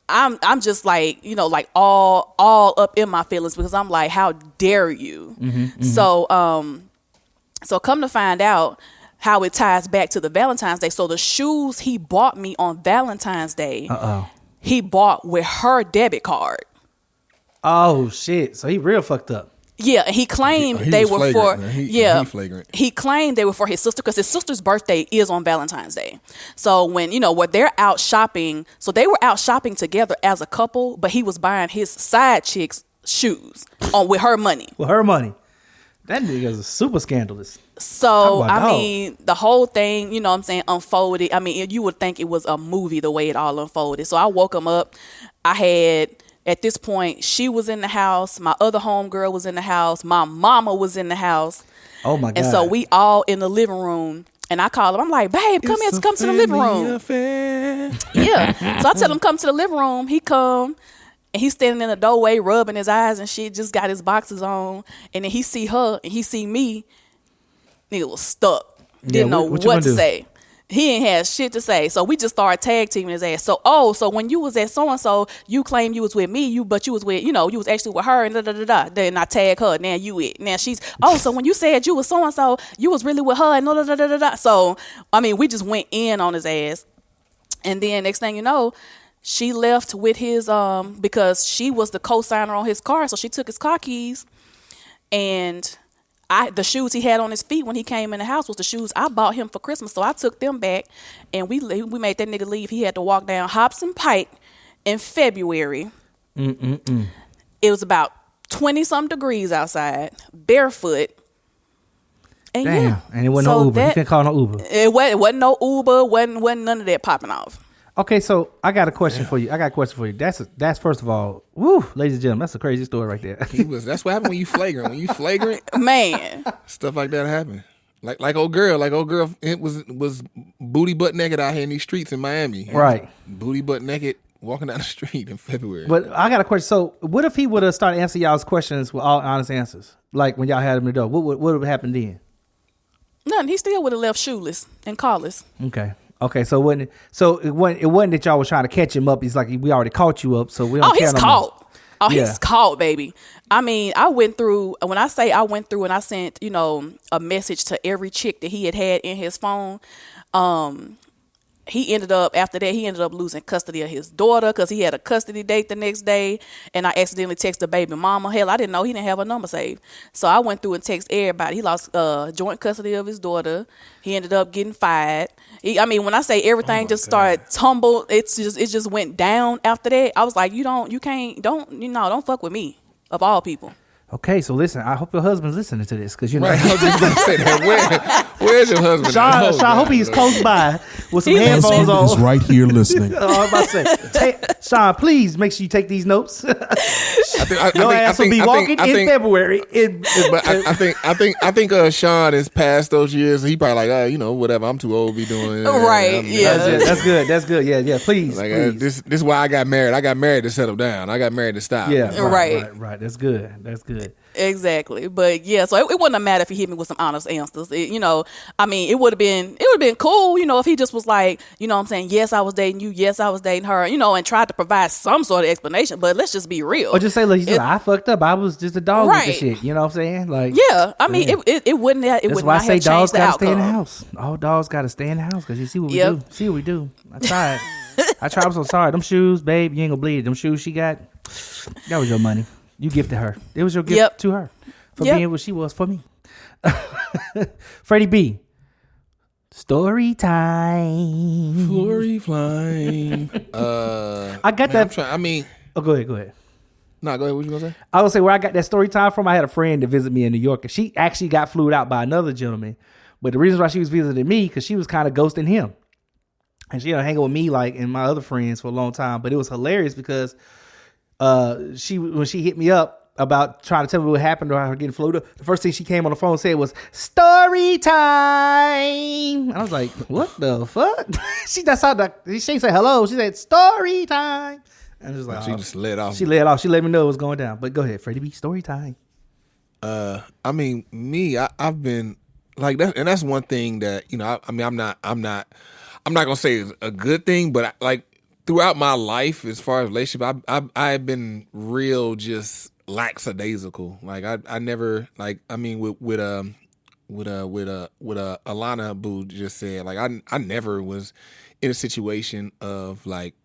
I'm just like, like all up in my feelings because I'm like, how dare you? Mm-hmm, mm-hmm. So come to find out how it ties back to the Valentine's Day. So the shoes he bought me on Valentine's Day, he bought with her debit card. Oh shit! So he real fucked up. Yeah, and he claimed they were for he claimed they were for his sister because his sister's birthday is on Valentine's Day. So when when they're out shopping, so they were out shopping together as a couple, but he was buying his side chick's shoes with her money. With her money, that nigga is super scandalous. So I mean, the whole thing, unfolded. I mean, you would think it was a movie the way it all unfolded. So I woke him up. I had. At this point, she was in the house. My other homegirl was in the house. My mama was in the house. Oh, my God. And so we all in the living room. And I call him. I'm like, babe, come to the living room. Yeah. So I tell him, come to the living room. He come. And he's standing in the doorway, rubbing his eyes and shit. Just got his boxes on. And then he see her and he see me. Nigga was stuck. Didn't know what to say. He ain't had shit to say. So we just started tag teaming his ass. So when you was at so-and-so, you claimed you was with me, but you was with, you was actually with her and da-da-da-da. Then I tag her. Now you it. Now she's, so when you said you was so-and-so, you was really with her and da-da-da-da-da. So, I mean, we just went in on his ass. And then next thing you know, she left with his, because she was the co-signer on his car. So she took his car keys, and the shoes he had on his feet when he came in the house was the shoes I bought him for Christmas. So I took them back, and we made that nigga leave. He had to walk down Hobson Pike in February. It was about 20-something degrees outside, barefoot. And Damn. yeah. And it wasn't no Uber. You can't call no Uber. It wasn't no Uber. Wasn't none of that popping off. Okay, so I got a question for you. That's first of all, woo, ladies and gentlemen, that's a crazy story right there. That's what happened when you flagrant. When you flagrant, man, stuff like that happen. Like old girl, it was booty butt naked out here in these streets in Miami. Right. Booty butt naked walking down the street in February. But I got a question. So what if he would have started answering y'all's questions with all honest answers? Like when y'all had him in the door, what would have happened then? Nothing. He still would have left shoeless and collarless. Okay, so it wasn't that y'all was trying to catch him up. He's like, we already caught you up, so we don't care he's no caught. more. He's caught, baby. I mean, I went through and I sent, a message to every chick that he had in his phone. He ended up losing custody of his daughter because he had a custody date the next day, and I accidentally texted the baby mama. Hell, I didn't know he didn't have a number saved. So I went through and texted everybody. He lost joint custody of his daughter. He ended up getting fired. When I say everything started tumble, it just went down after that. I was like, don't fuck with me, of all people. Okay, so listen, I hope your husband's listening to this, because you know. Right, I was just going to say that. Where's your husband? Sean, I hope he's close by with some headphones on. He's right here listening. I was about to say, Sean, please make sure you take these notes. Your ass will be walking in February. But I think Sean is past those years. He probably like, whatever. I'm too old to be doing. Right? Yeah. That's good. Yeah. Please. Like this is why I got married. I got married to settle down. I got married to stop. Yeah. Right. That's good. Exactly. But yeah, so it wouldn't have mattered if he hit me with some honest answers. It would have been cool, if he just was like, what I'm saying, yes, I was dating you, yes, I was dating her, and tried to provide some sort of explanation. But let's just be real. Or just say, look, I fucked up. I was just a dog with the shit. You know what I'm saying? Like, yeah. It wouldn't have. That's why I say dogs gotta stay in the outcome. house. All dogs gotta stay in the house, because you see what we do. See what we do. I tried. I'm so sorry. Them shoes, babe, you ain't gonna bleed. Them shoes she got, that was your money. You gifted her. It was your gift to her for being what she was for me. Freddie B. Story time. Flory flying. I got that. Go ahead. No, go ahead. What you gonna say? I was say where I got that story time from. I had a friend to visit me in New York, and she actually got flued out by another gentleman. But the reason why she was visiting me, because she was kind of ghosting him, and she hanging with me and my other friends for a long time. But it was hilarious because when she hit me up about trying to tell me what happened to her getting flued up, the first thing she came on the phone and said was story time. And I was like, what the fuck? She didn't say hello. She said story time. And I was like, she just let off. She let off. She let me know what was going down. But go ahead, Freddie B. Story time. I've been like that, and that's one thing that I'm not gonna say is a good thing, but throughout my life, as far as relationship, I've been real just lackadaisical. Like I never with Alona Boo just said, like I never was in a situation of like,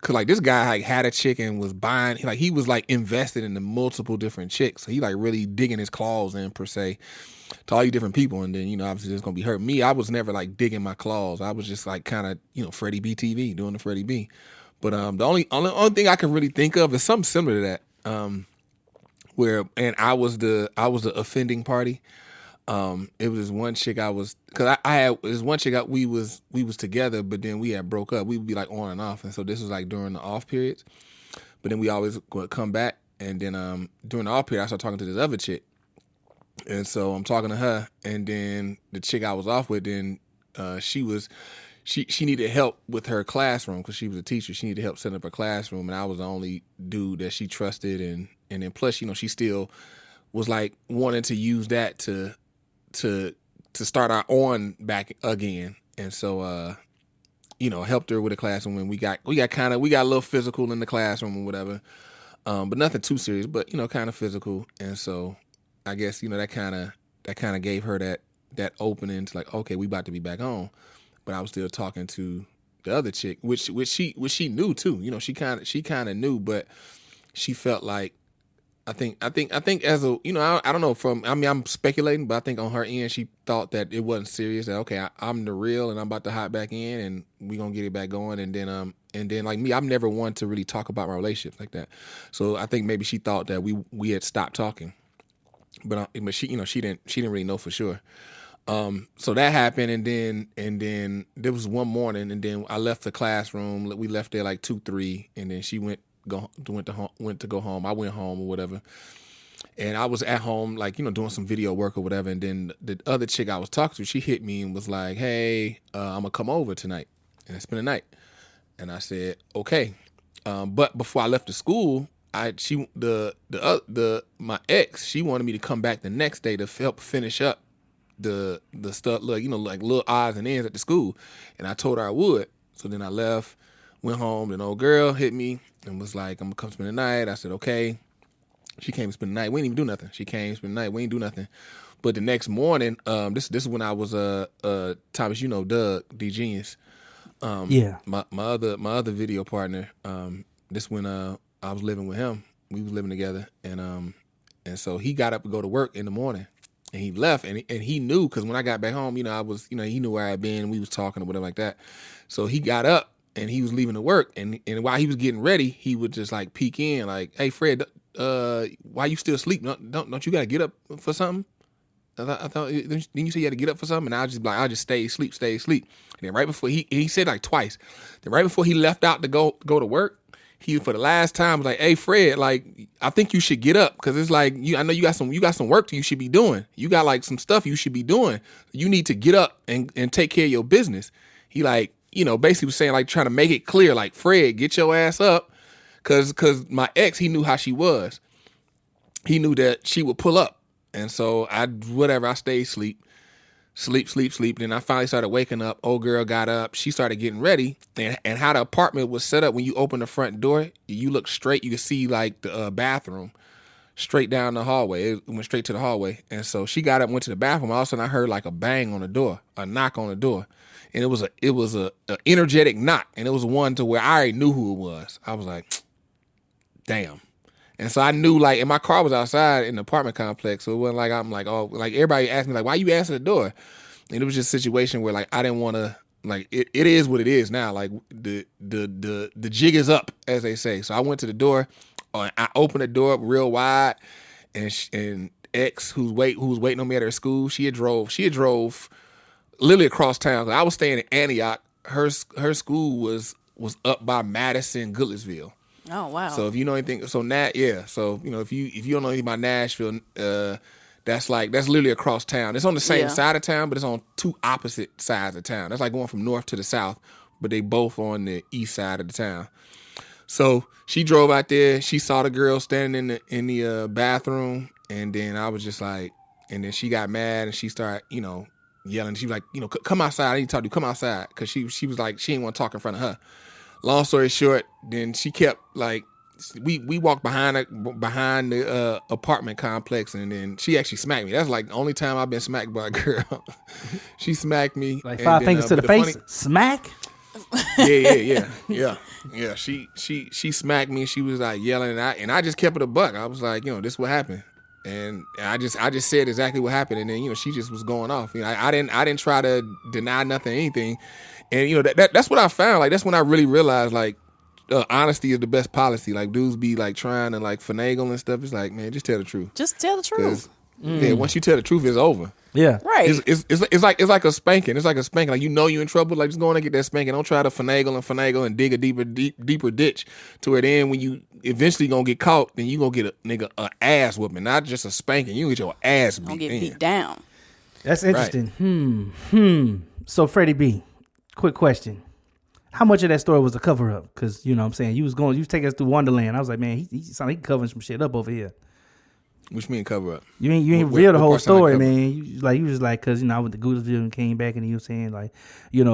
cause like this guy had a chick and was buying, he was like invested in the multiple different chicks. So he like really digging his claws in per se to all you different people, and then obviously it's gonna be hurt. Me, I was never like digging my claws. I was just like kind of Freddie B TV doing the Freddie B. But the only thing I can really think of is something similar to that. And I was the offending party. It was this one chick we was together, but then we had broke up. We would be like on and off, and so this was like during the off periods. But then we always would come back, and then during the off period, I started talking to this other chick, and so I'm talking to her, and then the chick I was off with, then she needed help with her classroom because she was a teacher. She needed help setting up her classroom, and I was the only dude that she trusted, and then plus she still was like wanting to use that to start our on back again. so helped her with the classroom, and we got a little physical in the classroom or whatever, but nothing too serious, but kind of physical. And so I guess that kind of gave her that opening to like, okay, we about to be back on. But I was still talking to the other chick, which she knew too. She kind of knew, but she felt like, I think as a, I don't know, I'm speculating, but I think on her end, she thought that it wasn't serious, that, okay, I'm the real and I'm about to hop back in and we gonna get it back going. And then like me, I'm never one to really talk about my relationships like that. So I think maybe she thought that we had stopped talking, but she, she didn't really know for sure. So that happened, and then there was one morning, and then I left the classroom. We left there like 2-3, and then she went to go home. I went home or whatever, and I was at home like doing some video work or whatever. And then the other chick I was talking to, she hit me and was like, "Hey, I'm gonna come over tonight and spend the night." And I said, "Okay," but before I left the school, my ex, she wanted me to come back the next day to help finish up the stuff, like like little odds and ends at the school, and I told her I would. So then I left, went home. An old girl hit me and was like, "I'm gonna come spend the night." I said, "Okay." She came to spend the night. We didn't even do nothing. She came to spend the night. We didn't do nothing. But the next morning, this is when I was Thomas, Doug D Genius, my other video partner. This when I was living with him. We was living together, and so he got up to go to work in the morning. And he left, and he knew, because when I got back home, I was, he knew where I had been. We was talking or whatever like that. So he got up, and he was leaving to work. And while he was getting ready, he would just like peek in, like, "Hey, Fred, why you still asleep? Don't you got to get up for something?" I thought, didn't you say you had to get up for something? And I just stay asleep. And then right before he said like twice. Then right before he left out to go to work, he, for the last time, was like, "Hey, Fred, like, I think you should get up, because it's like, I know you got some work you should be doing. You got like some stuff you should be doing. You need to get up and take care of your business." He like, basically was saying, like, trying to make it clear, like, "Fred, get your ass up," because my ex, he knew how she was. He knew that she would pull up, and so I stayed asleep. Sleep. Then I finally started waking up. Old girl got up. She started getting ready. And how the apartment was set up, when you open the front door, you look straight. You can see like the bathroom straight down the hallway. It went straight to the hallway. And so she got up, went to the bathroom. All of a sudden I heard like a bang on the door, a knock on the door. And it was a energetic knock. And it was one to where I already knew who it was. I was like, damn. And so I knew, like, and my car was outside in the apartment complex, so it wasn't like I'm like, oh, like everybody asked me, like, "Why you answer the door?" And it was just a situation where, like, I didn't want to, like, it is what it is now. Like, the jig is up, as they say. So I went to the door, I opened the door up real wide, and X, who was waiting on me at her school, she had drove literally across town. I was staying in Antioch. Her school was up by Madison, Goodlettsville. Oh wow! So if you know anything, so if you don't know anything about Nashville, that's literally across town. It's on the same side of town, but it's on two opposite sides of town. That's like going from north to the south, but they both on the east side of the town. So she drove out there. She saw the girl standing in the bathroom, and then I was just like, and then she got mad and she started, yelling. She was like, "Come outside. I need to talk to you. Come outside," because she was like, she didn't want to talk in front of her. Long story short, then she kept like, we walked behind the apartment complex, and then she actually smacked me. That's like the only time I've been smacked by a girl. She smacked me like 5 fingers to the face. Smack. Yeah. She smacked me. She was like yelling, and I just kept it a buck. I was like, this is what happened, and I just said exactly what happened, and then she just was going off. I didn't try to deny nothing, anything. And that's what I found. Like, that's when I really realized, like, honesty is the best policy. Like, dudes be like trying to like finagle and stuff. It's like, man, just tell the truth. Just tell the truth. Yeah, once you tell the truth, it's over. Yeah, right. It's like a spanking. It's like a spanking. Like, you're in trouble. Like, just go in and get that spanking. Don't try to finagle and dig a deeper ditch to where then when you eventually gonna get caught, then you gonna get a ass whooping, not just a spanking. You get your ass beat. Gonna get beat down. That's interesting. Right. So Freddie B, quick question. How much of that story was a cover up? Because, what I'm saying, you was taking us through Wonderland. I was like, man, he sounded like he covering some shit up over here. Which mean cover up? You ain't What- reveal the what whole part sound like story, cover? man. You was like, cause I went to Goodlettsville and came back, and you were saying like, you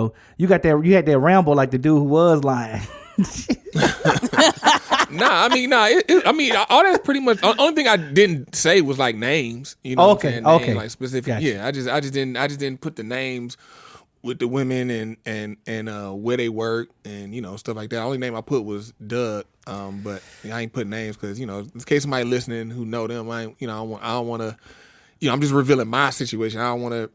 had that ramble like the dude who was lying. Nah, all that's pretty much. The only thing I didn't say was like names. You know, Okay, what I'm saying? okay. Like specific. Gotcha. Yeah, I just didn't put the names with the women and where they work and stuff like that. The only name I put was Doug. But I ain't put names because in case somebody listening who know them, I don't want to. I'm just revealing my situation. I don't want to.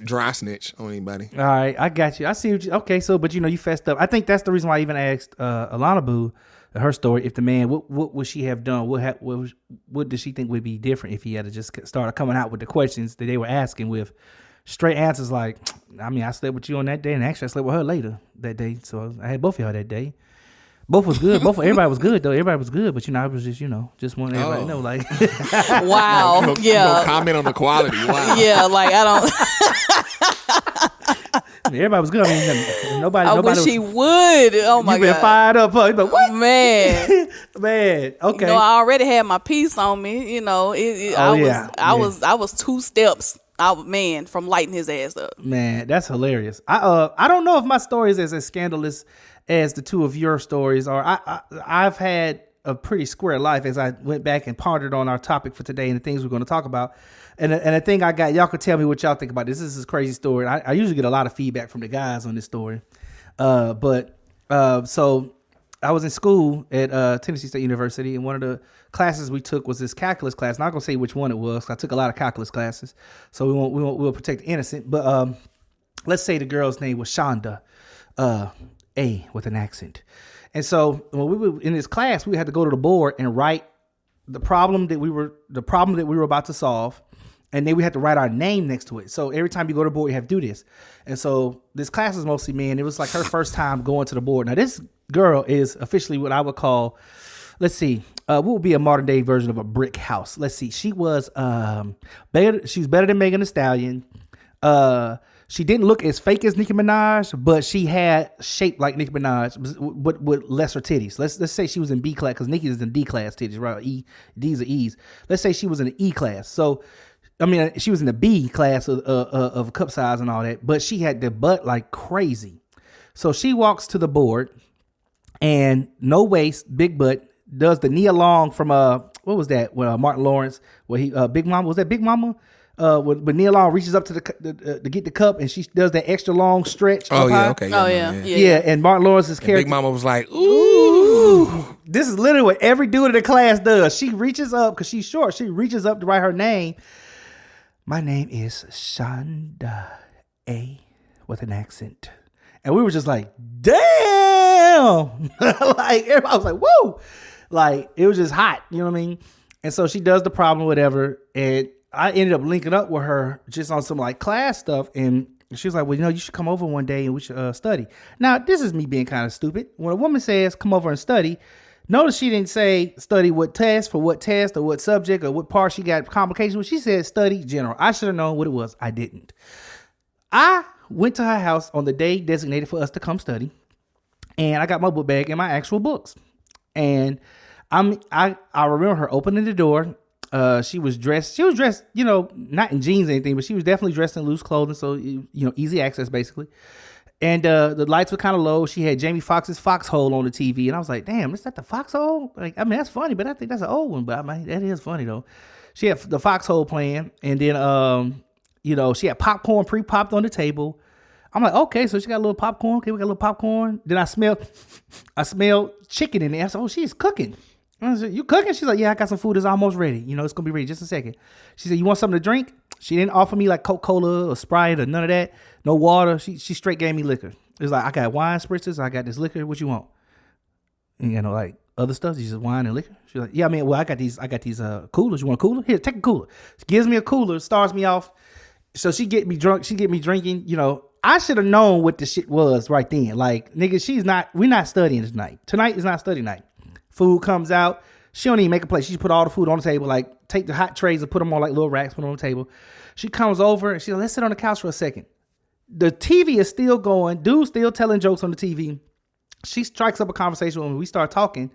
Dry snitch on anybody. All right, I got you. I see what you. Okay, so but you fessed up. I think that's the reason why I even asked Alona Boo her story. If the man, what would she have done? What does she think would be different if he had to just start coming out with the questions that they were asking with straight answers like, I slept with you on that day, and actually I slept with her later that day. So I had both of y'all that day. Both was good. Everybody was good though. Everybody was good, but I was just wanting everybody to know like. Wow. You gonna comment on the quality. Wow. Yeah, like I don't. Everybody was good. Nobody. I nobody wish was, he would. Oh my you been god. fired up, huh? You been, what? Man. Man. Okay. I already had my piece on me. I was 2 steps out, man, from lighting his ass up. Man, that's hilarious. I don't know if my story is as scandalous as the two of your stories are. I've had a pretty square life as I went back and pondered on our topic for today and the things we're going to talk about. And the thing I got, y'all could tell me what y'all think about this. This is a crazy story. I usually get a lot of feedback from the guys on this story. So I was in school at Tennessee State University, and one of the classes we took was this calculus class. I'm not going to say which one it was, 'cause I took a lot of calculus classes, so we'll protect the innocent. But let's say the girl's name was Shonda, A with an accent. And so when we were in this class, we had to go to the board and write the problem that we were about to solve. And then we had to write our name next to it. So every time you go to the board, you have to do this. And so this class was mostly men. It was like her first time going to the board. Now this girl is officially what I would call, let's see, what would be a modern day version of a brick house? Let's see. She was better. She's better than Megan Thee Stallion. She didn't look as fake as Nicki Minaj, but she had shape like Nicki Minaj, but with lesser titties. Let's say she was in B class, because Nicki is in D class titties, right? D's or E's. Let's say she was in the E class. So, she was in the B class of cup size and all that, but she had the butt like crazy. So she walks to the board and no waist, big butt, does the knee along from what was that? Well, Martin Lawrence, where he Big Mama, was that Big Mama? When Nia Long reaches up to to get the cup, and she does that extra long stretch. Oh yeah, high. okay. Yeah, and Martin Lawrence's character. Big Mama was like, ooh. This is literally what every dude in the class does. She reaches up because she's short. She reaches up to write her name. My name is Shonda A with an accent, and we were just like, damn, like everybody was like, whoa, like it was just hot. You know what I mean? And so she does the problem, whatever, and I ended up linking up with her just on some like class stuff, and she was like, well, you should come over one day and we should study. Now, this is me being kind of stupid. When a woman says come over and study, notice she didn't say study what test or what subject or what part she got complications with. She said study general. I should have known what it was. I didn't. I went to her house on the day designated for us to come study, and I got my book bag and my actual books. And I remember her opening the door. She was dressed, not in jeans or anything, but she was definitely dressed in loose clothing. So, easy access basically. And, the lights were kind of low. She had Jamie Foxx's Foxhole on the TV. And I was like, damn, is that the Foxhole? Like, that's funny, but I think that's an old one, but that is funny though. She had the Foxhole playing, and then, she had popcorn pre-popped on the table. I'm like, okay, so she got a little popcorn. Okay, we got a little popcorn. Then I smelled chicken in there. I said, oh, she's cooking. I said, you cooking? She's like, yeah, I got some food that's almost ready. It's going to be ready just a second. She said, you want something to drink? She didn't offer me like Coca-Cola or Sprite or none of that. No water. She straight gave me liquor. It was like, I got wine spritzers. I got this liquor. What you want? And, like other stuff. She just wine and liquor. She's like, yeah, I got these coolers. You want a cooler? Here, take a cooler. She gives me a cooler, starts me off. So she get me drunk. She get me drinking. I should have known what the shit was right then. Like, nigga, we're not studying tonight. Tonight is not study night. Food comes out. She don't even make a plate. She just put all the food on the table, like take the hot trays and put them on like little racks, put them on the table. She comes over and she's like, let's sit on the couch for a second. The TV is still going. Dude's still telling jokes on the TV. She strikes up a conversation with me. We start talking.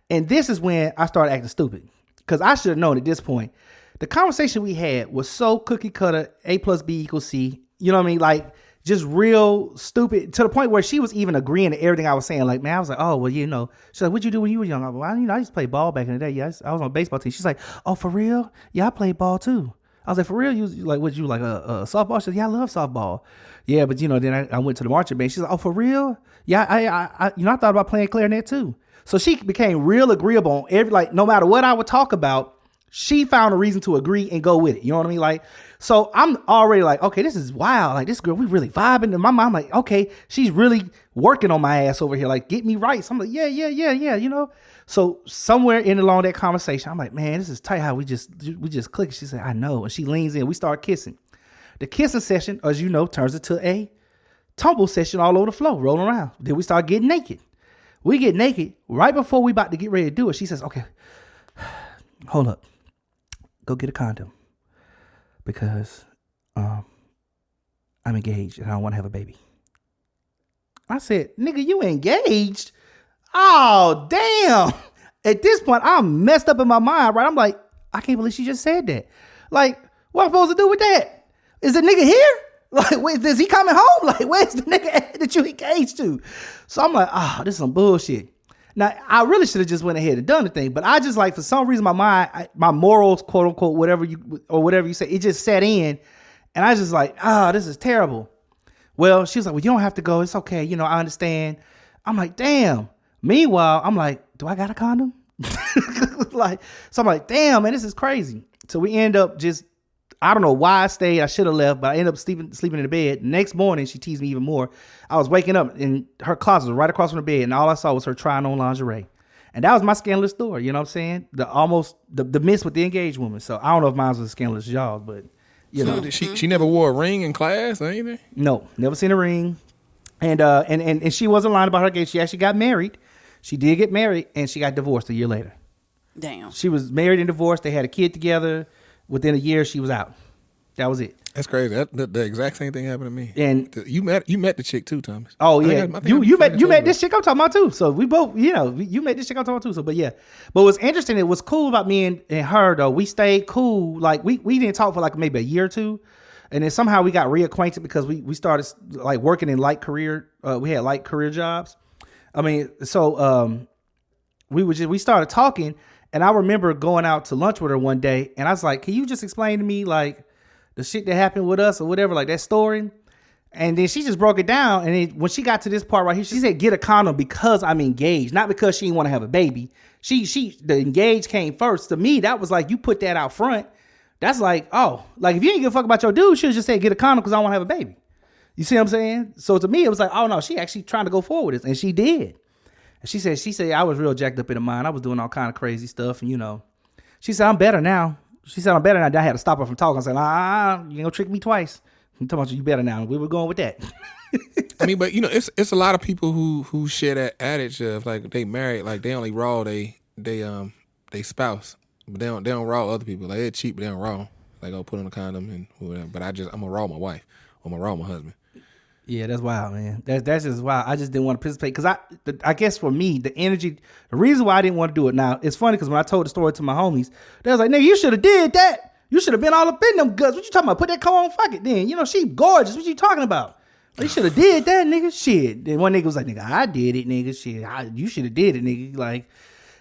And this is when I started acting stupid. because I should have known at this point. The conversation we had was so cookie cutter, A plus B equals C. You know what I mean? Like, just real stupid, to the point where she was even agreeing to everything I was saying. Like, man, I was like, oh, well, you know. She's like, what'd you do when you were young? I was like, well, I used to play ball back in the day. Yeah, I was on a baseball team. She's like, oh, for real? Yeah, I played ball too. I was like, for real? You like, what, you like a softball? She said, yeah, I love softball. Yeah, but you know, then I went to the marching band. She's like, oh, for real? Yeah, I I thought about playing clarinet too. So she became real agreeable on every, like, no matter what I would talk about, she found a reason to agree and go with it. You know what I mean? Like, so I'm already like, okay, this is wild. Like, this girl, we really vibing. In my mind, I'm like, okay, she's really working on my ass over here. Like, get me right. So I'm like, yeah, you know? So somewhere in along that conversation, I'm like, man, this is tight how we just click. She said, I know. And she leans in. We start kissing. The kissing session, as you know, turns into a tumble session all over the floor, rolling around. Then we start getting naked. We get naked. Right before we about to get ready to do it, she says, okay, hold up. Go get a condom. Because I'm engaged and I don't want to have a baby. I said, nigga, you engaged? Oh, damn. At this point, I'm messed up in my mind, right? I'm like, I can't believe she just said that. Like, what am I supposed to do with that? Is the nigga here? Like, wait, is he coming home? Like, where's the nigga at that you engaged to? So I'm like, this is some bullshit. Now, I really should have just went ahead and done the thing, but I just, like, for some reason, my mind, my morals, quote unquote, whatever you say, it just set in, and I just like, this is terrible. Well, she was like, well, you don't have to go. It's okay. You know, I understand. I'm like, damn. Meanwhile, I'm like, do I got a condom? So I'm like, damn, man, this is crazy. So we end up just, I don't know why I stayed. I should have left, but I ended up sleeping in the bed. Next morning, she teased me even more. I was waking up and her closet was right across from the bed, and all I saw was her trying on lingerie. And that was my scandalous story. You know what I'm saying? The miss with the engaged woman. So I don't know if mine was as scandalous as y'all, but you know. She never wore a ring in class or anything? No, never seen a ring. And she wasn't lying about her engagement. She actually got married. She did get married, and she got divorced a year later. Damn. She was married and divorced. They had a kid together. Within a year, she was out. That was it. That's crazy. The exact same thing happened to me. And you met the chick too, Thomas. Oh yeah, you met this chick I'm talking about too. So we both, you know, you met this chick I'm talking about too. So, but yeah, but what's interesting, it was cool about me and her though. We stayed cool. Like we didn't talk for like maybe a year or two, and then somehow we got reacquainted because we started like working in light career. We had light career jobs. I mean, so we started talking. And I remember going out to lunch with her one day, and I was like, can you just explain to me, like, the shit that happened with us or whatever, like that story? And then she just broke it down, and then when she got to this part right here, she said, get a condom because I'm engaged, not because she didn't want to have a baby. The engaged came first. To me, that was like, you put that out front. That's like, oh, like, if you didn't give a fuck about your dude, you should have just said, get a condom because I want to have a baby. You see what I'm saying? So to me, it was like, oh, no, she actually trying to go forward with this, and she did. She said, I was real jacked up in the mind. I was doing all kind of crazy stuff. And, you know, she said, I'm better now. I had to stop her from talking. I said, you ain't gonna trick me twice. I'm talking about you better now. We were going with that. I mean, but, you know, it's a lot of people who share that adage of, like, they married, like, they only raw they spouse. But they don't raw other people. Like, they're cheap, but they don't raw. Like, go put on a condom and whatever. But I'm gonna raw my wife. Or I'm gonna raw my husband. Yeah, that's wild, man. That's just wild. I just didn't want to participate because I guess for me, the energy, the reason why I didn't want to do it now, it's funny because when I told the story to my homies, they was like, nigga, you should have did that. You should have been all up in them guts. What you talking about? Put that comb on, fuck it then. You know, she gorgeous. What you talking about? You should have did that, nigga. Shit. Then one nigga was like, nigga, I did it, nigga. Shit, you should have did it, nigga. Like,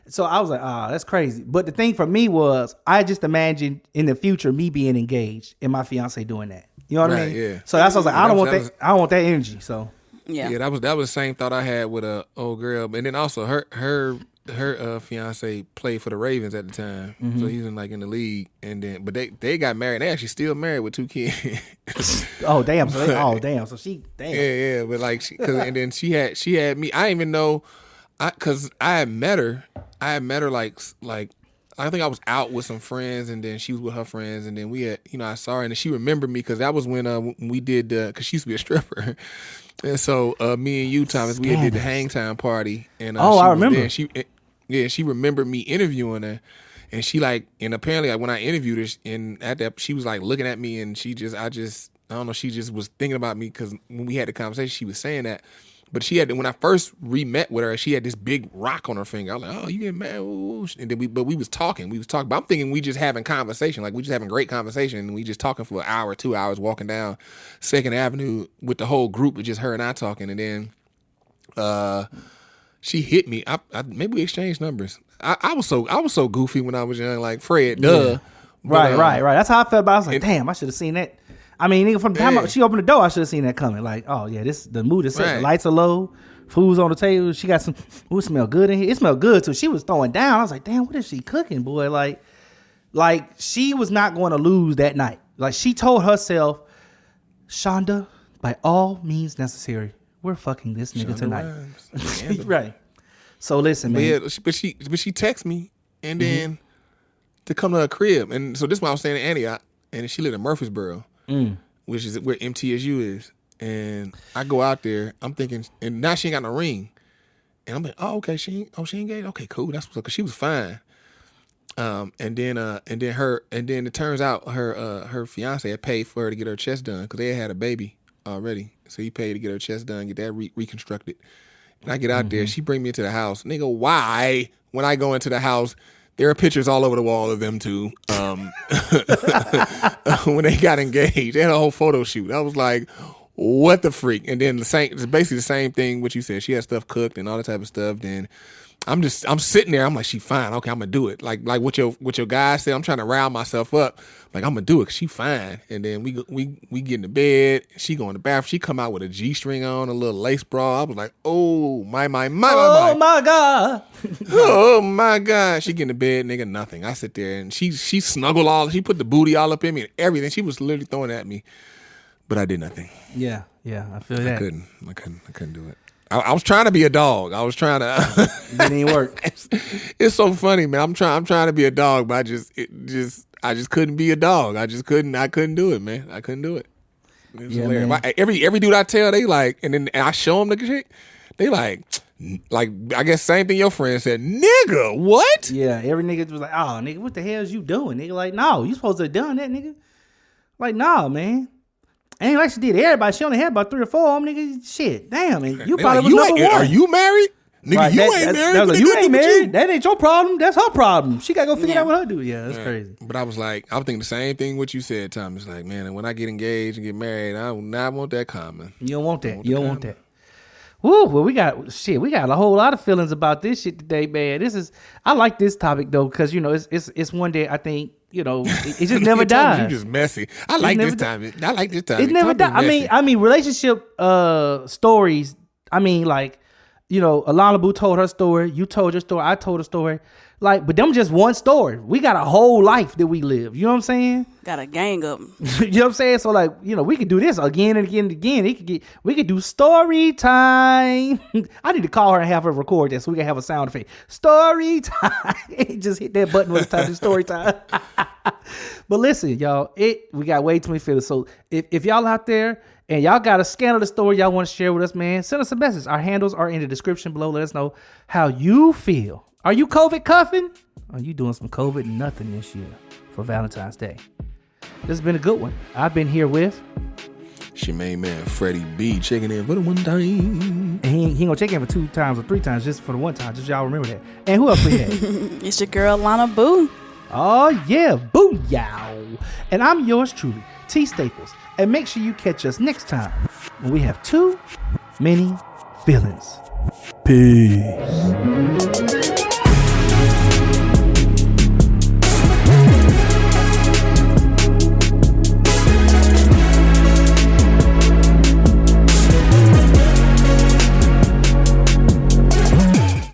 so I was like, that's crazy. But the thing for me was, I just imagined in the future me being engaged and my fiance doing that. You know what I mean? Yeah. So that's what I was like, I don't want that energy. So yeah, that was the same thought I had with a old girl, and then also her fiance played for the Ravens at the time, so he was in the league, and then but they got married. They actually still married with 2 kids. Oh damn! So she damn. Yeah, but like and then she had me. I didn't even know, because I had met her like. I think I was out with some friends, and then she was with her friends, and then we had, I saw her, and then she remembered me because that was when we did, because she used to be a stripper, and so me and you, Thomas, we did the hang time party, and I remember. She remembered me interviewing her, and she and apparently when I interviewed her, and at that she was looking at me, and I don't know, she just was thinking about me because when we had the conversation, she was saying that. But she had, when I first re-met with her, she had this big rock on her finger. I was like, oh, you getting mad? Ooh. And then we was talking. But I'm thinking we just having conversation. Like, we just having great conversation. And we just talking for an hour, 2 hours, walking down 2nd Avenue with the whole group of just her and I talking. And then she hit me. Maybe we exchanged numbers. I was so goofy when I was young, like Fred, duh. Yeah. Right. That's how I felt about it. I was like, damn, I should have seen that. I mean, nigga, from the time she opened the door, I should have seen that coming. Like, oh yeah, the mood is set. Right. The lights are low, food's on the table. She got some. Ooh, it smell good in here. It smelled good too. She was throwing down. I was like, damn, what is she cooking, boy? Like she was not going to lose that night. Like she told herself, Shonda, by all means necessary, we're fucking this nigga tonight. Right. So listen, man. Yeah, but she texted me and then to come to her crib, and so this is why I was staying in Antioch, and she lived in Murfreesboro. Which is where MTSU is. And I go out there, I'm thinking, and now she ain't got no ring. And I'm like, oh, okay, she engaged? Okay, cool. That's what's up, because she was fine. And then it turns out her fiance had paid for her to get her chest done, because they had a baby already. So he paid to get her chest done, get that reconstructed. And I get out there, she bring me into the house. Nigga, why, when I go into the house, there are pictures all over the wall of them two when they got engaged. They had a whole photo shoot. I was like, what the freak? And then it's basically the same thing what you said. She had stuff cooked and all that type of stuff. Then I'm sitting there. I'm like, she fine. Okay, I'm gonna do it. Like what your guy said. I'm trying to rile myself up. Like, I'm gonna do it because she fine. And then we get in the bed. She go in the bathroom. She come out with a G-string on, a little lace bra. I was like, oh my oh my god, oh my god. She get in the bed, nigga, nothing. I sit there and she snuggled all. She put the booty all up in me and everything. She was literally throwing at me, but I did nothing. Yeah, I feel that. I couldn't do it. I was trying to be a dog. I was trying to. Didn't even work. It's so funny, man. I'm trying to be a dog, but I just couldn't be a dog. I couldn't do it, man. I couldn't do it. It was hilarious. Man. Every dude I tell, they like, and I show them the shit. They like I guess same thing your friend said. Nigga, what? Yeah, every nigga was like, oh, nigga, what the hell is you doing? Nigga, like, no, you supposed to have done that, nigga. Like, nah, man. Ain't like she did everybody. She only had about 3 or 4 of them, nigga. Shit, damn. And you probably was number 1. Are you married? Nigga, right, you ain't married. Like, you ain't married. That ain't your problem. That's her problem. She got to go figure out what her do. Yeah, that's crazy. But I was thinking the same thing what you said, Tom. It's like, man, and when I get engaged and get married, I will not want that common. You don't want that. You don't want that. Woo, well, we got a whole lot of feelings about this shit today, man. I like this topic though, because it's one day I think, it just never dies. You just messy. I like this time. It never dies. I mean, relationship stories. I mean, like, Alona Boo told her story. You told your story. I told a story. Like, but them just one story. We got a whole life that we live. You know what I'm saying? Got a gang of them. You know what I'm saying? So, like, we could do this again and again and again. We could do story time. I need to call her and have her record that so we can have a sound effect. Story time. Just hit that button when it's time to story time. But listen, y'all, we got way too many feelings. So if y'all out there and y'all got a scandalous story y'all want to share with us, man, send us a message. Our handles are in the description below. Let us know how you feel. Are you COVID cuffing? Are you doing some COVID nothing this year for Valentine's Day? This has been a good one. I've been here with... It's your main man, Freddie B, checking in for the one time. And he ain't gonna check in for 2 times or 3 times, just for the one time. Just y'all remember that. And who else we had? It's your girl, Alona Boo. Oh, yeah. Booyah. And I'm yours truly, T Staples. And make sure you catch us next time when we have too many feelings. Peace.